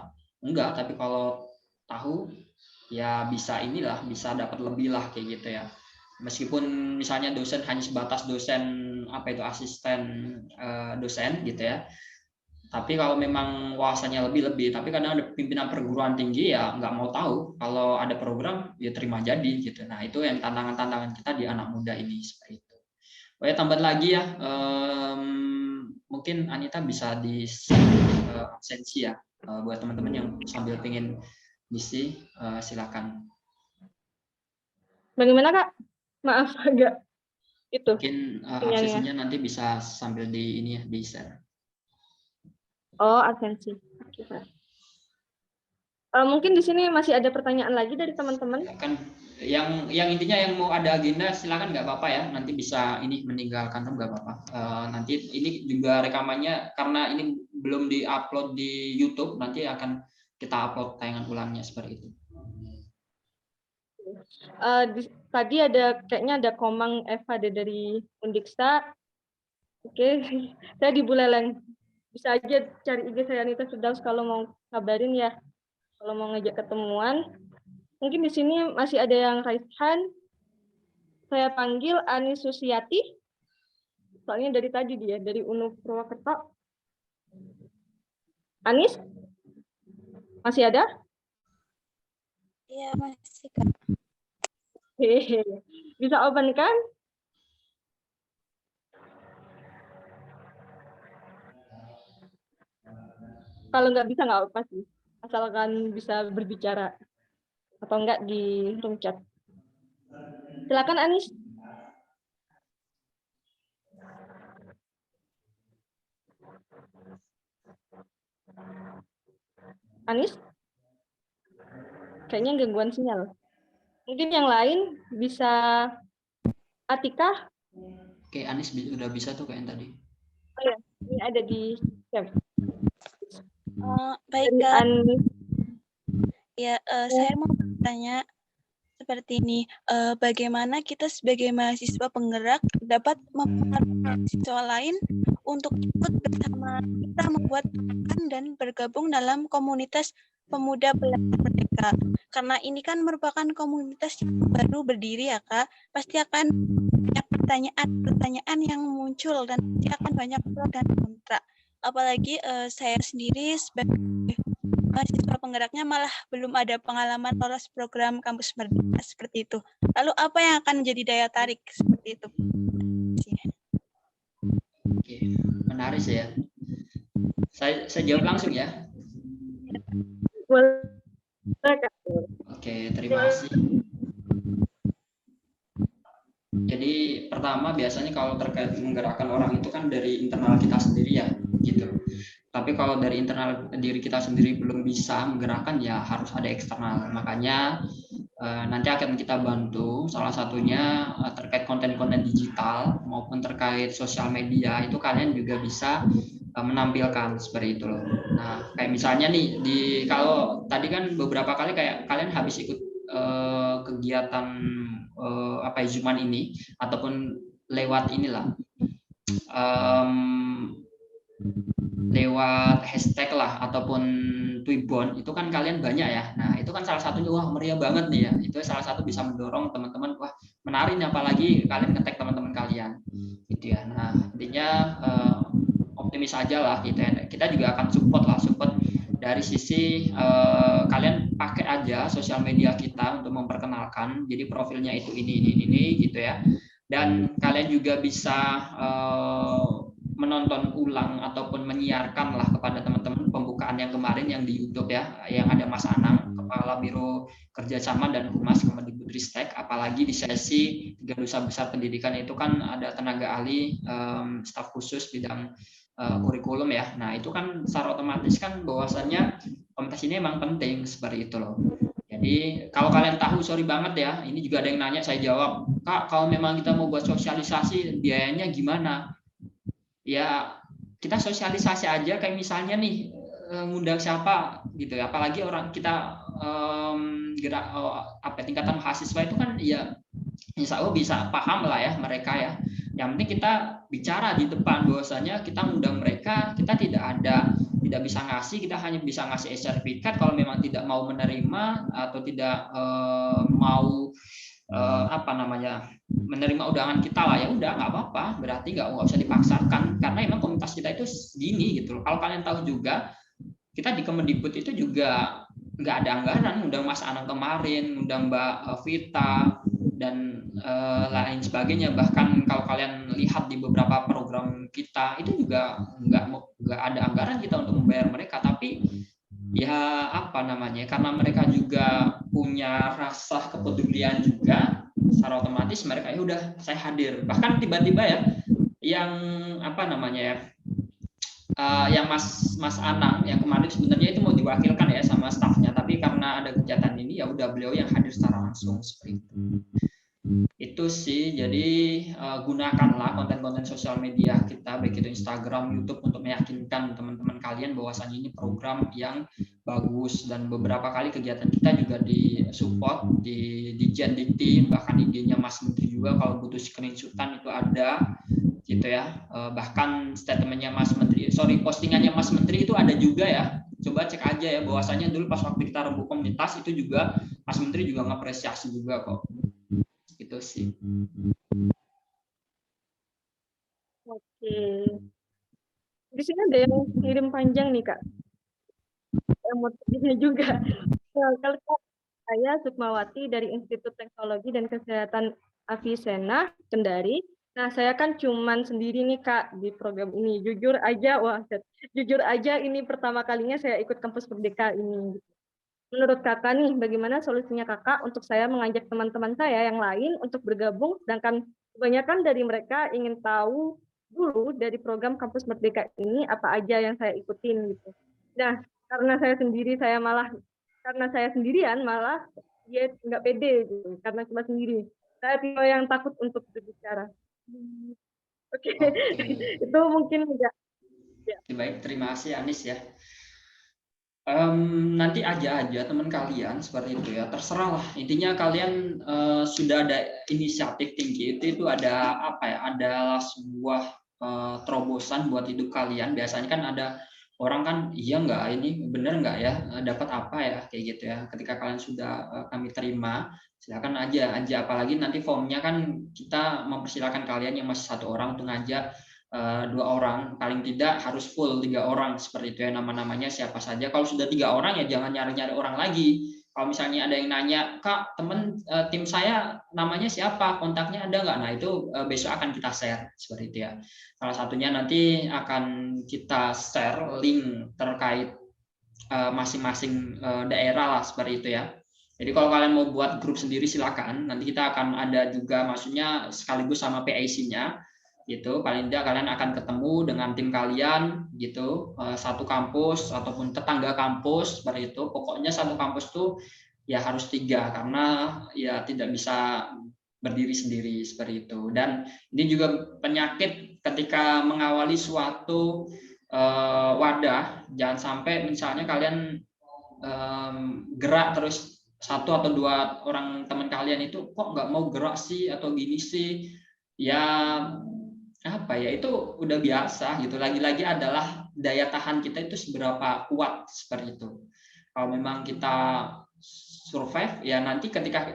enggak, tapi kalau tahu ya bisa bisa dapat lebih lah kayak gitu ya. Meskipun misalnya dosen hanya sebatas dosen asisten dosen gitu ya. Tapi kalau memang wawasannya lebih, tapi kadang ada pimpinan perguruan tinggi ya nggak mau tahu kalau ada program ya terima jadi gitu. Nah itu yang tantangan kita di anak muda ini seperti itu. Oh ya tambahan lagi ya, mungkin Anita bisa di absensi ya buat teman-teman yang sambil pengen ngisi, silakan. Bagaimana Kak? Maaf agak itu. Mungkin absensinya nanti bisa sambil di ini ya di share. Oh absensi. Oke, mungkin di sini masih ada pertanyaan lagi dari teman-teman. Kan yang intinya yang mau ada agenda silakan nggak apa-apa ya, nanti bisa ini meninggalkan room nggak apa-apa. Nanti ini juga rekamannya karena ini belum diupload di YouTube, nanti akan kita upload tayangan ulangnya seperti itu. Tadi kayaknya ada Komang Eva dari Undiksa. Oke, saya di Buleleng. Bisa aja cari IG saya Anita Firdaus kalau mau kabarin ya. Kalau mau ngajak ketemuan. Mungkin di sini masih ada yang raise hand. Saya panggil Ani Susiati. Soalnya dari tadi dia, dari UNU Purwokerto. Anis? Masih ada? Iya, masih Kak. Hehehe. Bisa open kan? Kalau nggak bisa nggak apa sih. Asalkan bisa berbicara. Atau enggak di room chat. Silakan Anis. Anis? Kayaknya gangguan sinyal. Mungkin yang lain bisa Atika. Oke, Anis udah bisa tuh kayak yang tadi. Oh ya, ini ada di chat. Baik Kak. Ya, saya mau bertanya seperti ini, bagaimana kita sebagai mahasiswa penggerak dapat mempengaruhi mahasiswa lain untuk ikut bersama kita membuat gerakan dan bergabung dalam komunitas pemuda belajar merdeka. Karena ini kan merupakan komunitas yang baru berdiri ya Kak, pasti akan banyak pertanyaan yang muncul dan pasti akan banyak pro dan kontra. Apalagi saya sendiri sebagai mahasiswa penggeraknya malah belum ada pengalaman lolos program kampus merdeka seperti itu. Lalu apa yang akan menjadi daya tarik seperti itu? Oke, menarik sih ya. Saya jawab langsung ya. Oke, terima kasih. Jadi pertama biasanya kalau terkait menggerakkan orang itu kan dari internal kita sendiri ya, gitu. Tapi kalau dari internal diri kita sendiri belum bisa menggerakkan, ya harus ada eksternal. Makanya nanti akan kita bantu salah satunya terkait konten-konten digital maupun terkait sosial media, itu kalian juga bisa menampilkan seperti itu loh. Nah, kayak misalnya nih kalau tadi kan beberapa kali kayak kalian habis ikut kegiatan Zooman ini ataupun lewat inilah lewat hashtag lah ataupun Twibbon, itu kan kalian banyak ya. Nah, itu kan salah satunya wah meriah banget nih ya. Itu salah satu bisa mendorong teman-teman, wah menarik nih, apalagi kalian nge-tag teman-teman kalian gitu ya. Nah, intinya optimis aja lah gitu ya. Kita juga akan support dari sisi kalian pakai aja sosial media kita untuk memperkenalkan. Jadi profilnya itu ini gitu ya. Dan kalian juga bisa menonton ulang ataupun menyiarkan lah kepada teman-teman pembukaan yang kemarin yang di YouTube ya, yang ada Mas Anang, Kepala Biro Kerjasama dan Humas Kemendikbudristek. Apalagi di sesi 3 Duta Besar Pendidikan itu kan ada tenaga ahli staf khusus bidang kurikulum ya. Nah, itu kan secara otomatis kan bahwasannya komunitas ini memang penting seperti itu loh. Jadi kalau kalian tahu, sorry banget ya, ini juga ada yang nanya, saya jawab, Kak, kalau memang kita mau buat sosialisasi biayanya gimana? Ya kita sosialisasi aja, kayak misalnya nih ngundang siapa gitu ya, apalagi orang kita tingkatan mahasiswa itu kan ya insya Allah bisa paham lah ya mereka ya. Yang penting kita bicara di depan bahwasanya kita ngundang mereka, kita tidak bisa ngasih, kita hanya bisa ngasih sertifikat. Kalau memang tidak mau menerima atau tidak mau menerima undangan kita lah, ya udah nggak apa-apa, berarti nggak usah dipaksakan, karena emang komunitas kita itu segini gitu loh. Kalau kalian tahu juga, kita di Kemendikbud itu juga nggak ada anggaran, undang Mas Anang kemarin, undang Mbak Vita dan lain sebagainya. Bahkan kalau kalian lihat di beberapa program kita itu juga nggak ada anggaran kita untuk membayar mereka, tapi ya karena mereka juga punya rasa kepedulian juga, secara otomatis mereka ya udah saya hadir. Bahkan tiba-tiba ya yang yang Mas Anang yang kemarin sebenarnya itu mau diwakilkan ya sama stafnya, tapi karena ada kegiatan ini ya udah beliau yang hadir secara langsung seperti itu. Itu sih, jadi gunakanlah konten-konten sosial media kita, baik itu Instagram, YouTube, untuk meyakinkan teman-teman kalian bahwasannya ini program yang bagus. Dan beberapa kali kegiatan kita juga disupport di Jendikti, bahkan IG-nya Mas Menteri juga kalau butuh screenshotan itu ada gitu ya. Bahkan statementnya Mas Menteri, postingannya Mas Menteri itu ada juga ya. Coba cek aja ya, bahwasannya dulu pas waktu kita rembuk komunitas itu juga Mas Menteri juga ngapresiasi juga kok. Itu sih. Oke. Di sini ada yang kirim panjang nih, Kak. Motifnya juga. Kalau saya Sukmawati dari Institut Teknologi dan Kesehatan Avicenna Kendari. Nah, saya kan cuman sendiri nih, Kak, di program ini. Jujur aja ini pertama kalinya saya ikut Kampus Merdeka ini. Menurut Kakak nih, bagaimana solusinya Kakak untuk saya mengajak teman-teman saya yang lain untuk bergabung, sedangkan kebanyakan dari mereka ingin tahu dulu dari program Kampus Merdeka ini apa aja yang saya ikutin gitu. Nah, karena saya sendirian malah dia nggak pede gitu, karena cuma sendiri. Saya tipe yang takut untuk berbicara. Oke. Itu mungkin enggak. Ya. Baik, terima kasih Anis ya. Nanti aja teman kalian seperti itu ya, terserah lah. Intinya kalian sudah ada inisiatif tinggi, itu ada adalah sebuah terobosan buat hidup kalian. Biasanya kan ada orang kan, iya nggak, ini bener nggak ya, dapat apa ya, kayak gitu ya. Ketika kalian sudah kami terima, silakan aja, apalagi nanti formnya kan kita mempersilakan kalian yang masih 1 orang untuk ngajak 2 orang, paling tidak harus full 3 orang seperti itu ya. Nama-namanya siapa saja. Kalau sudah 3 orang ya jangan nyari-nyari orang lagi. Kalau misalnya ada yang nanya, Kak, tim saya namanya siapa, kontaknya ada nggak? Nah, itu besok akan kita share seperti itu ya. Salah satunya nanti akan kita share link terkait masing-masing daerah lah seperti itu ya. Jadi kalau kalian mau buat grup sendiri silakan. Nanti kita akan ada juga, maksudnya sekaligus sama PIC-nya gitu. Paling tidak kalian akan ketemu dengan tim kalian gitu, satu kampus ataupun tetangga kampus seperti itu. Pokoknya satu kampus tuh ya harus 3 karena ya tidak bisa berdiri sendiri seperti itu. Dan ini juga penyakit ketika mengawali suatu wadah, jangan sampai misalnya kalian gerak terus 1 atau 2 orang teman kalian itu kok nggak mau gerak sih atau gini sih, ya apa ya, itu udah biasa gitu. Lagi-lagi adalah daya tahan kita itu seberapa kuat seperti itu. Kalau memang kita survive ya nanti ketika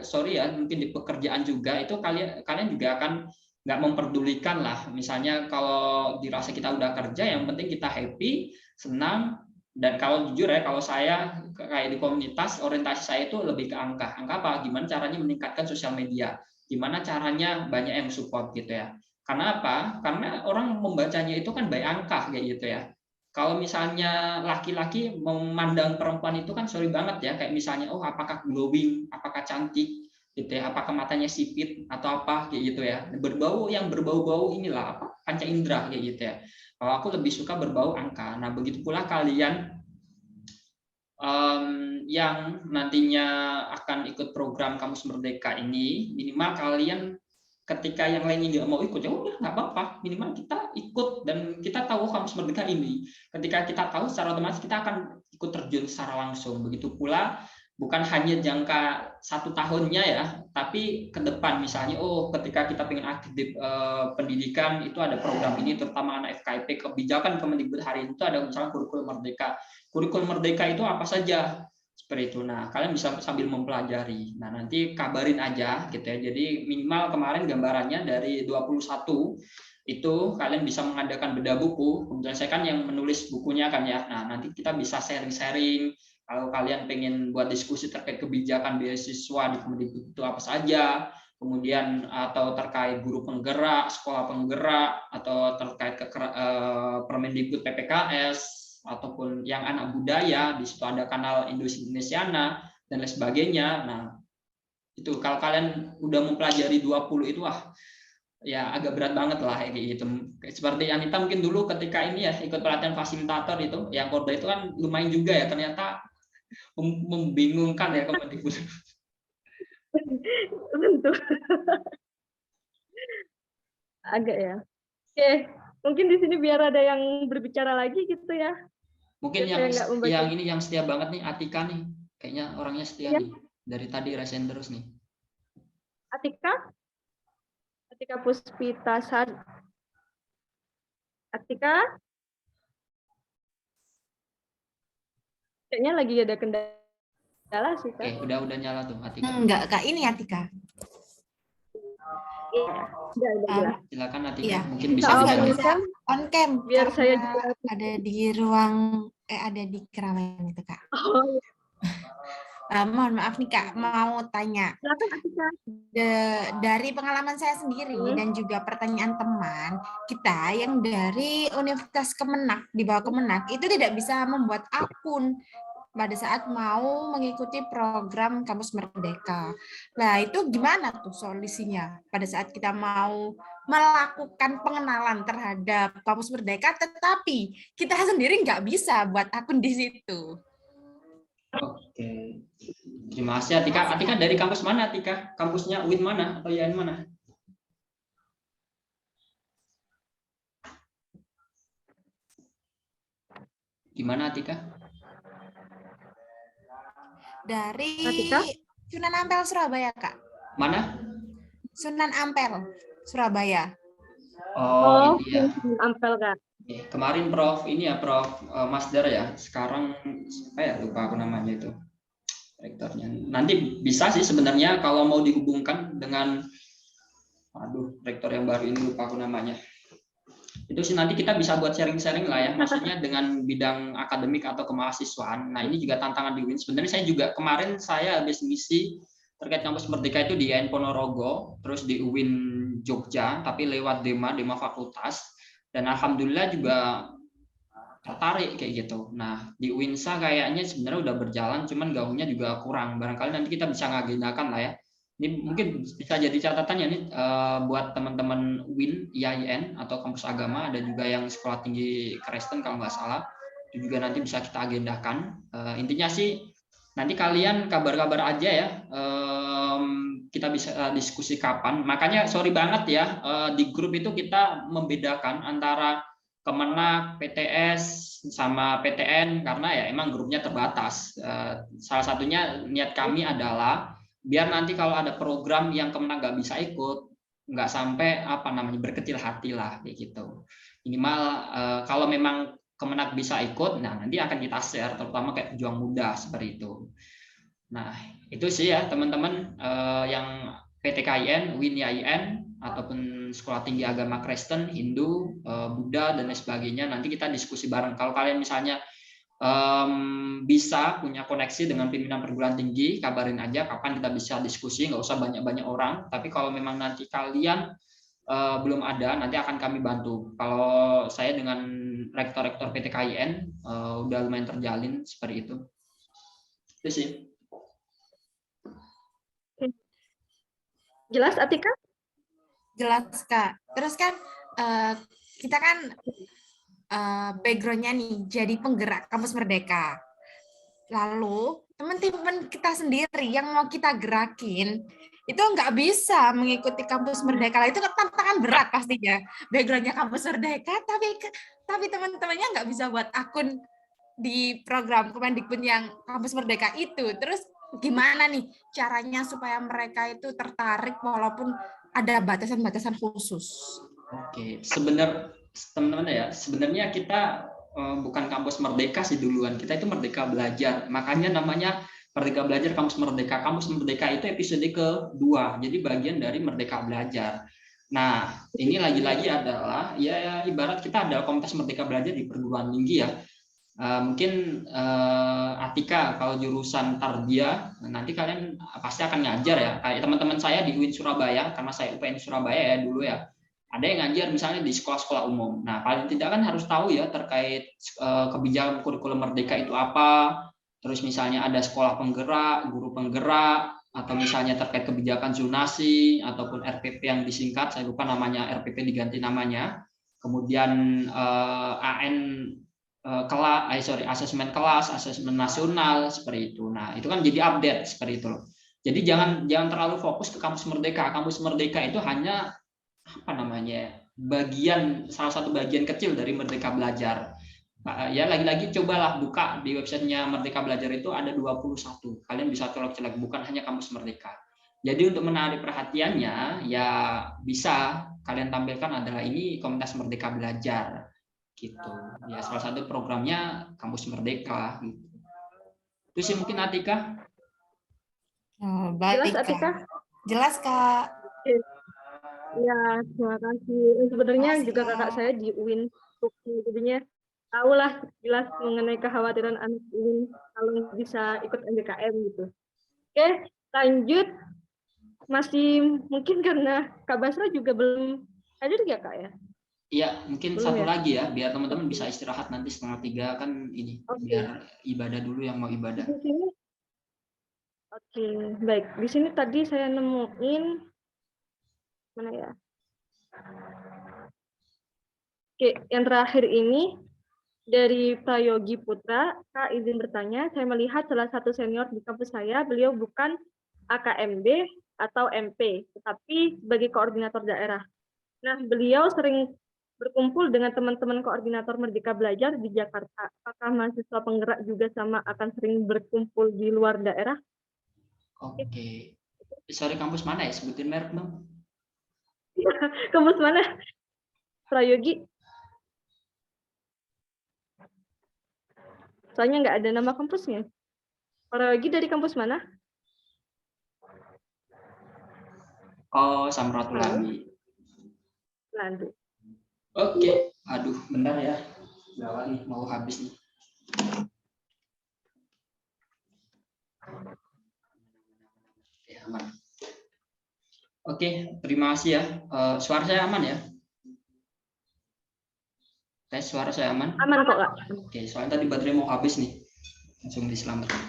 mungkin di pekerjaan juga itu kalian juga akan nggak memperdulikan lah. Misalnya kalau dirasa kita udah kerja, yang penting kita happy, senang. Dan kalau jujur ya, kalau saya kayak di komunitas, orientasi saya itu lebih ke angka. Angka apa? Gimana caranya meningkatkan sosial media? Gimana caranya banyak yang support gitu ya. Karena apa? Karena orang membacanya itu kan by angka kayak gitu ya. Kalau misalnya laki-laki memandang perempuan itu kan sorry banget ya, kayak misalnya apakah glowing, apakah cantik gitu ya, apakah matanya sipit atau apa kayak gitu ya. Berbau-bau inilah apa? Panca indera kayak gitu ya. Kalau aku lebih suka berbau angka. Nah, begitu pula kalian yang nantinya akan ikut program Kampus Merdeka ini, minimal kalian ketika yang lainnya nggak mau ikut, ya udah nggak apa-apa, minimal kita ikut dan kita tahu Kampus Merdeka ini. Ketika kita tahu, secara otomatis kita akan ikut terjun secara langsung. Begitu pula bukan hanya jangka 1 tahunnya ya, tapi ke depan misalnya, ketika kita pengen aktif di pendidikan itu ada program ini, terutama anak FKIP, kebijakan Kemendikbud hari itu ada misalnya kurikulum merdeka. Kurikulum merdeka itu apa saja seperti itu. Nah, kalian bisa sambil mempelajari. Nah, nanti kabarin aja gitu ya. Jadi minimal kemarin gambarannya dari 21 itu kalian bisa mengadakan bedah buku. Kemudian saya kan yang menulis bukunya kan ya. Nah, nanti kita bisa sharing-sharing. Kalau kalian pengen buat diskusi terkait kebijakan beasiswa di Kemendikbud itu apa saja, kemudian atau terkait guru penggerak, sekolah penggerak, atau terkait Permendikbud PPKS, ataupun yang anak budaya, di situ ada kanal Indonesiana, dan lain sebagainya. Nah, itu kalau kalian udah mempelajari 20 itu, ya agak berat banget lah kayak gitu. Seperti Anita mungkin dulu ketika ini ya ikut pelatihan fasilitator itu, yang Korda itu kan lumayan juga ya, ternyata membingungkan ya Kemendikbud. Tentu. Agak ya. Oke, mungkin di sini biar ada yang berbicara lagi gitu ya. Mungkin yang setia banget nih Atika nih. Kayaknya orangnya setia nih. Dari tadi resen terus nih. Atika Puspita Sad. Atika? Kayaknya lagi ada kendala sih, Kak. Oke, udah nyala tuh Atika. Enggak, Kak, ini Atika. Udah. Silakan Atika, Iya. mungkin bisa On cam biar saya juga ada di ruang ada di keramaian itu, Kak. Mohon maaf nih Kak, mau tanya. Silakan Atika. Dari pengalaman saya sendiri dan juga pertanyaan teman, kita yang dari Universitas Kemenak, di bawah Kemenak, itu tidak bisa membuat akun pada saat mau mengikuti program Kampus Merdeka. Nah, itu gimana tuh solusinya pada saat kita mau melakukan pengenalan terhadap Kampus Merdeka, tetapi kita sendiri nggak bisa buat akun di situ. Oke. Terima kasih Atika. Atika dari kampus mana Atika? Kampusnya UIN mana atau IAIN mana? Gimana Atika? Dari Atika? Sunan Ampel, Surabaya, Kak. Mana? Sunan Ampel, Surabaya. Oh, iya. Ampel, Kak. Kemarin Prof Masdar ya. Sekarang apa ya, lupa aku namanya itu. Rektornya. Nanti bisa sih sebenarnya kalau mau dihubungkan dengan rektor yang baru ini, lupa aku namanya. Itu sih nanti kita bisa buat sharing-sharing lah ya, maksudnya dengan bidang akademik atau kemahasiswaan. Nah, ini juga tantangan di UIN. Sebenarnya saya juga kemarin habis ngisi terkait Kampus Merdeka itu di IAIN Ponorogo, terus di UIN Jogja, tapi lewat Dema fakultas. Dan alhamdulillah juga tertarik kayak gitu. Nah, di UINSA kayaknya sebenarnya udah berjalan, cuman gaungnya juga kurang. Barangkali nanti kita bisa ngagendakan lah ya. Ini mungkin bisa jadi catatannya nih buat teman-teman UIN, IAIN atau kampus agama, ada juga yang sekolah tinggi Kristen kalau nggak salah. Itu juga nanti bisa kita agendakan. Intinya sih nanti kalian kabar-kabar aja ya. Kita bisa diskusi kapan. Makanya sorry banget ya, di grup itu kita membedakan antara Kemenak, PTS, sama PTN karena ya emang grupnya terbatas. Salah satunya niat kami adalah biar nanti kalau ada program yang Kemenak nggak bisa ikut, nggak sampai apa namanya berkecil hati lah kayak gitu. Minimal kalau memang Kemenak bisa ikut, nah nanti akan kita share, terutama kayak pejuang muda seperti itu. Nah itu sih ya teman-teman yang PTKIN, UIN, IAIN, ataupun sekolah tinggi agama Kristen, Hindu, Buddha dan lain sebagainya. Nanti kita diskusi bareng. Kalau kalian misalnya bisa punya koneksi dengan pimpinan perguruan tinggi, kabarin aja kapan kita bisa diskusi. Nggak usah banyak-banyak orang. Tapi kalau memang nanti kalian belum ada, nanti akan kami bantu. Kalau saya dengan rektor-rektor PTKIN udah lumayan terjalin seperti itu. Itu sih. Jelas, Atika? Jelas, Kak. Terus kan kita kan background-nya nih jadi penggerak Kampus Merdeka. Lalu teman-teman kita sendiri yang mau kita gerakin itu nggak bisa mengikuti Kampus Merdeka. Itu kan tantangan berat pastinya. Background-nya Kampus Merdeka, tapi teman-temannya nggak bisa buat akun di program Kemendikbud yang Kampus Merdeka itu. Terus gimana nih caranya supaya mereka itu tertarik walaupun ada batasan-batasan khusus? Oke, teman-teman ya, sebenarnya kita bukan Kampus Merdeka sih duluan, kita itu Merdeka Belajar. Makanya namanya Merdeka Belajar Kampus Merdeka. Kampus Merdeka itu episode kedua, jadi bagian dari Merdeka Belajar. Nah, ini lagi-lagi adalah ya ibarat kita ada komunitas Merdeka Belajar di perguruan tinggi ya. Mungkin Atika kalau jurusan Tarbiyah nanti kalian pasti akan ngajar ya, kayak teman-teman saya di UIN Surabaya, karena saya UPN Surabaya ya dulu ya, ada yang ngajar misalnya di sekolah-sekolah umum. Nah paling tidak kan harus tahu ya terkait kebijakan kurikulum merdeka itu apa, terus misalnya ada sekolah penggerak, guru penggerak, atau misalnya terkait kebijakan zonasi ataupun RPP yang disingkat, saya lupa namanya, RPP diganti namanya, kemudian AN asesmen kelas, asesmen nasional seperti itu. Nah, itu kan jadi update seperti itu loh. Jadi jangan terlalu fokus ke Kampus Merdeka. Kampus Merdeka itu hanya apa namanya? Salah satu bagian kecil dari Merdeka Belajar. Ya lagi-lagi cobalah buka di websitenya Merdeka Belajar, itu ada 21. Kalian bisa colek-colek, bukan hanya Kampus Merdeka. Jadi untuk menarik perhatiannya ya bisa kalian tampilkan adalah ini komunitas Merdeka Belajar. Gitu ya, salah satu programnya Kampus Merdeka gitu. Itu sih mungkin Atika. Baik, Jelas, Atika? Jelas, Kak. Ya, terima kasih. Sebenarnya juga kakak saya di UIN, jadinya tahulah jelas mengenai kekhawatiran anak UIN kalau bisa ikut MBKM gitu. Oke, lanjut. Masih mungkin karena Kak Basra juga belum hadir ya Kak ya? Iya, mungkin Belum satu ya? lagi ya, biar teman-teman bisa istirahat nanti 2:30 kan ini, biar ibadah dulu yang mau ibadah. Di sini, oke, baik. Di sini tadi saya nemuin mana ya? Oke, yang terakhir ini dari Prayogi Putra, Kak izin bertanya, saya melihat salah satu senior di kampus saya, beliau bukan AKMB atau MP, tetapi sebagai koordinator daerah. Nah, beliau sering berkumpul dengan teman-teman koordinator Merdeka Belajar di Jakarta. Apakah mahasiswa penggerak juga sama akan sering berkumpul di luar daerah? Oke. Sorry, kampus mana ya? Sebutin merek dong. Kampus mana? Prayogi? Soalnya nggak ada nama kampusnya. Prayogi dari kampus mana? Oh, Samratulangi. Lanjut. Oke. Aduh, bentar ya. Gawat nih, mau habis nih. Ya, aman. Oke, terima kasih ya. Suara saya aman ya? Tes suara saya aman? Aman kok, Kak. Oke, soalnya tadi baterai mau habis nih. Langsung diselamatkan.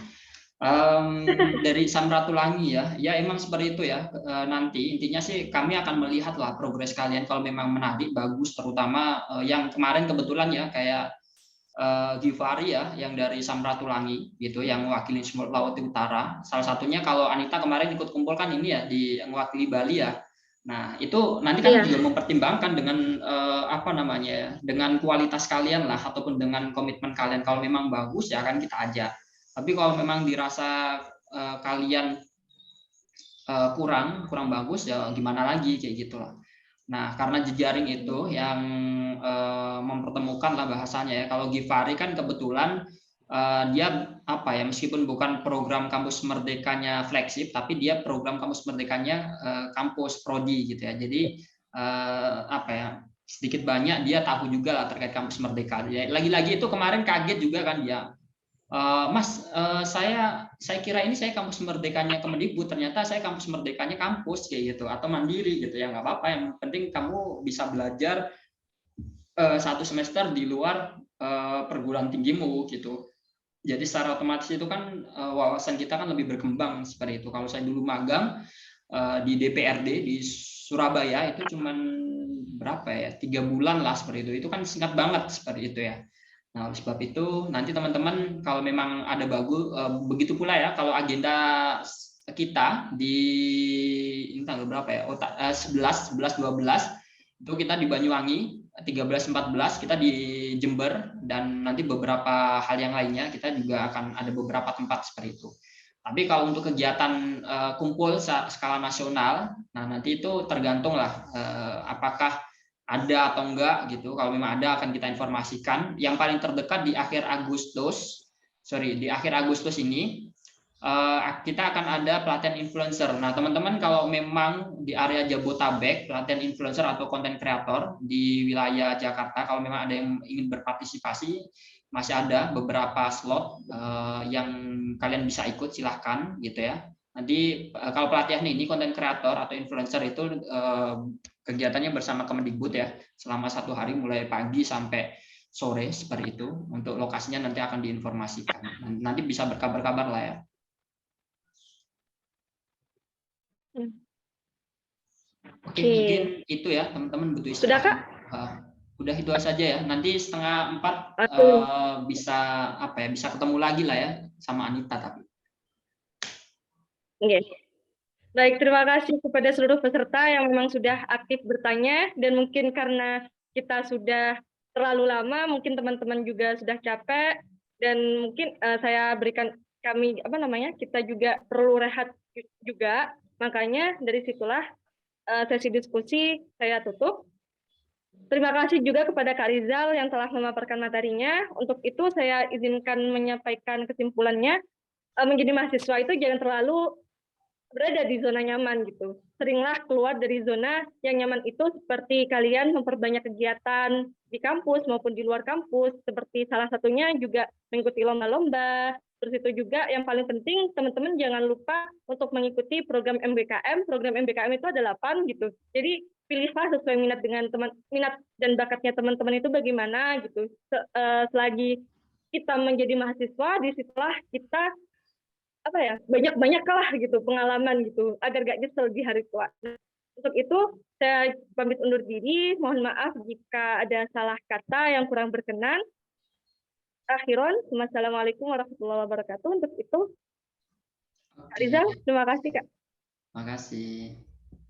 Dari Samratulangi ya emang seperti itu ya. Nanti intinya sih kami akan melihat lah progres kalian kalau memang menarik, bagus, terutama yang kemarin kebetulan ya kayak Givari ya yang dari Samratulangi gitu yang mewakili Sulawesi Utara. Salah satunya kalau Anita kemarin ikut kumpul kan ini ya di mewakili Bali ya. Nah, itu nanti kami juga mempertimbangkan dengan apa namanya ya, dengan kualitas kalian lah ataupun dengan komitmen kalian. Kalau memang bagus ya akan kita ajak. Tapi kalau memang dirasa kalian kurang bagus ya gimana lagi kayak gitulah. Nah, karena jejaring itu yang mempertemukan lah bahasanya ya. Kalau Givari kan kebetulan dia apa ya, meskipun bukan program kampus merdekanya flagship, tapi dia program kampus merdekanya kampus prodi gitu ya. Jadi apa ya, sedikit banyak dia tahu juga lah terkait kampus merdeka. Lagi-lagi itu kemarin kaget juga kan dia. Mas, saya kira ini saya kampus merdekanya Kemendikbud, ternyata saya kampus merdekanya kampus kayak gitu atau mandiri gitu ya, nggak apa-apa, yang penting kamu bisa belajar 1 semester di luar perguruan tinggimu gitu. Jadi secara otomatis itu kan wawasan kita kan lebih berkembang seperti itu. Kalau saya dulu magang di DPRD di Surabaya itu cuman berapa ya, 3 bulan lah seperti itu. Itu kan singkat banget seperti itu ya. Nah, oleh sebab itu nanti teman-teman kalau memang ada bagus, begitu pula ya kalau agenda kita di ini tanggal berapa ya? 11, 12 itu kita di Banyuwangi, 13, 14 kita di Jember, dan nanti beberapa hal yang lainnya kita juga akan ada beberapa tempat seperti itu. Tapi kalau untuk kegiatan kumpul skala nasional, nah nanti itu tergantung lah apakah ada atau enggak gitu. Kalau memang ada akan kita informasikan. Yang paling terdekat di akhir Agustus ini kita akan ada pelatihan influencer. Nah, teman-teman kalau memang di area Jabotabek pelatihan influencer atau konten kreator di wilayah Jakarta, kalau memang ada yang ingin berpartisipasi, masih ada beberapa slot yang kalian bisa ikut, silahkan gitu ya. Nanti kalau pelatihan ini konten kreator atau influencer itu kegiatannya bersama Kemendikbud ya, selama 1 hari mulai pagi sampai sore seperti itu. Untuk lokasinya nanti akan diinformasikan. Nanti bisa berkabar-kabar lah ya. Oke, mungkin itu ya teman-teman, butuh istirahat. Sudah, Kak? Udah itu saja ya. Nanti 3:30 bisa apa ya? Bisa ketemu lagi lah ya sama Anita tapi. Oke. Baik, terima kasih kepada seluruh peserta yang memang sudah aktif bertanya, dan mungkin karena kita sudah terlalu lama, mungkin teman-teman juga sudah capek, dan mungkin saya berikan kita juga perlu rehat juga, makanya dari situlah sesi diskusi saya tutup. Terima kasih juga kepada Kak Rizal yang telah memaparkan materinya. Untuk itu saya izinkan menyampaikan kesimpulannya. Menjadi mahasiswa itu jangan terlalu berada di zona nyaman gitu. Seringlah keluar dari zona yang nyaman itu, seperti kalian memperbanyak kegiatan di kampus maupun di luar kampus, seperti salah satunya juga mengikuti lomba-lomba. Terus itu juga yang paling penting, teman-teman jangan lupa untuk mengikuti program MBKM. Program MBKM itu ada 8 gitu. Jadi pilihlah sesuai minat dan bakatnya teman-teman itu bagaimana gitu. Selagi kita menjadi mahasiswa, disitulah kita banyak lah gitu pengalaman gitu agar gak nyesel di hari tua. Untuk itu saya pamit undur diri, mohon maaf jika ada salah kata yang kurang berkenan. Akhiron, wassalamualaikum warahmatullahi wabarakatuh. Untuk itu Kak Rizal, terima kasih Kak. Terima kasih.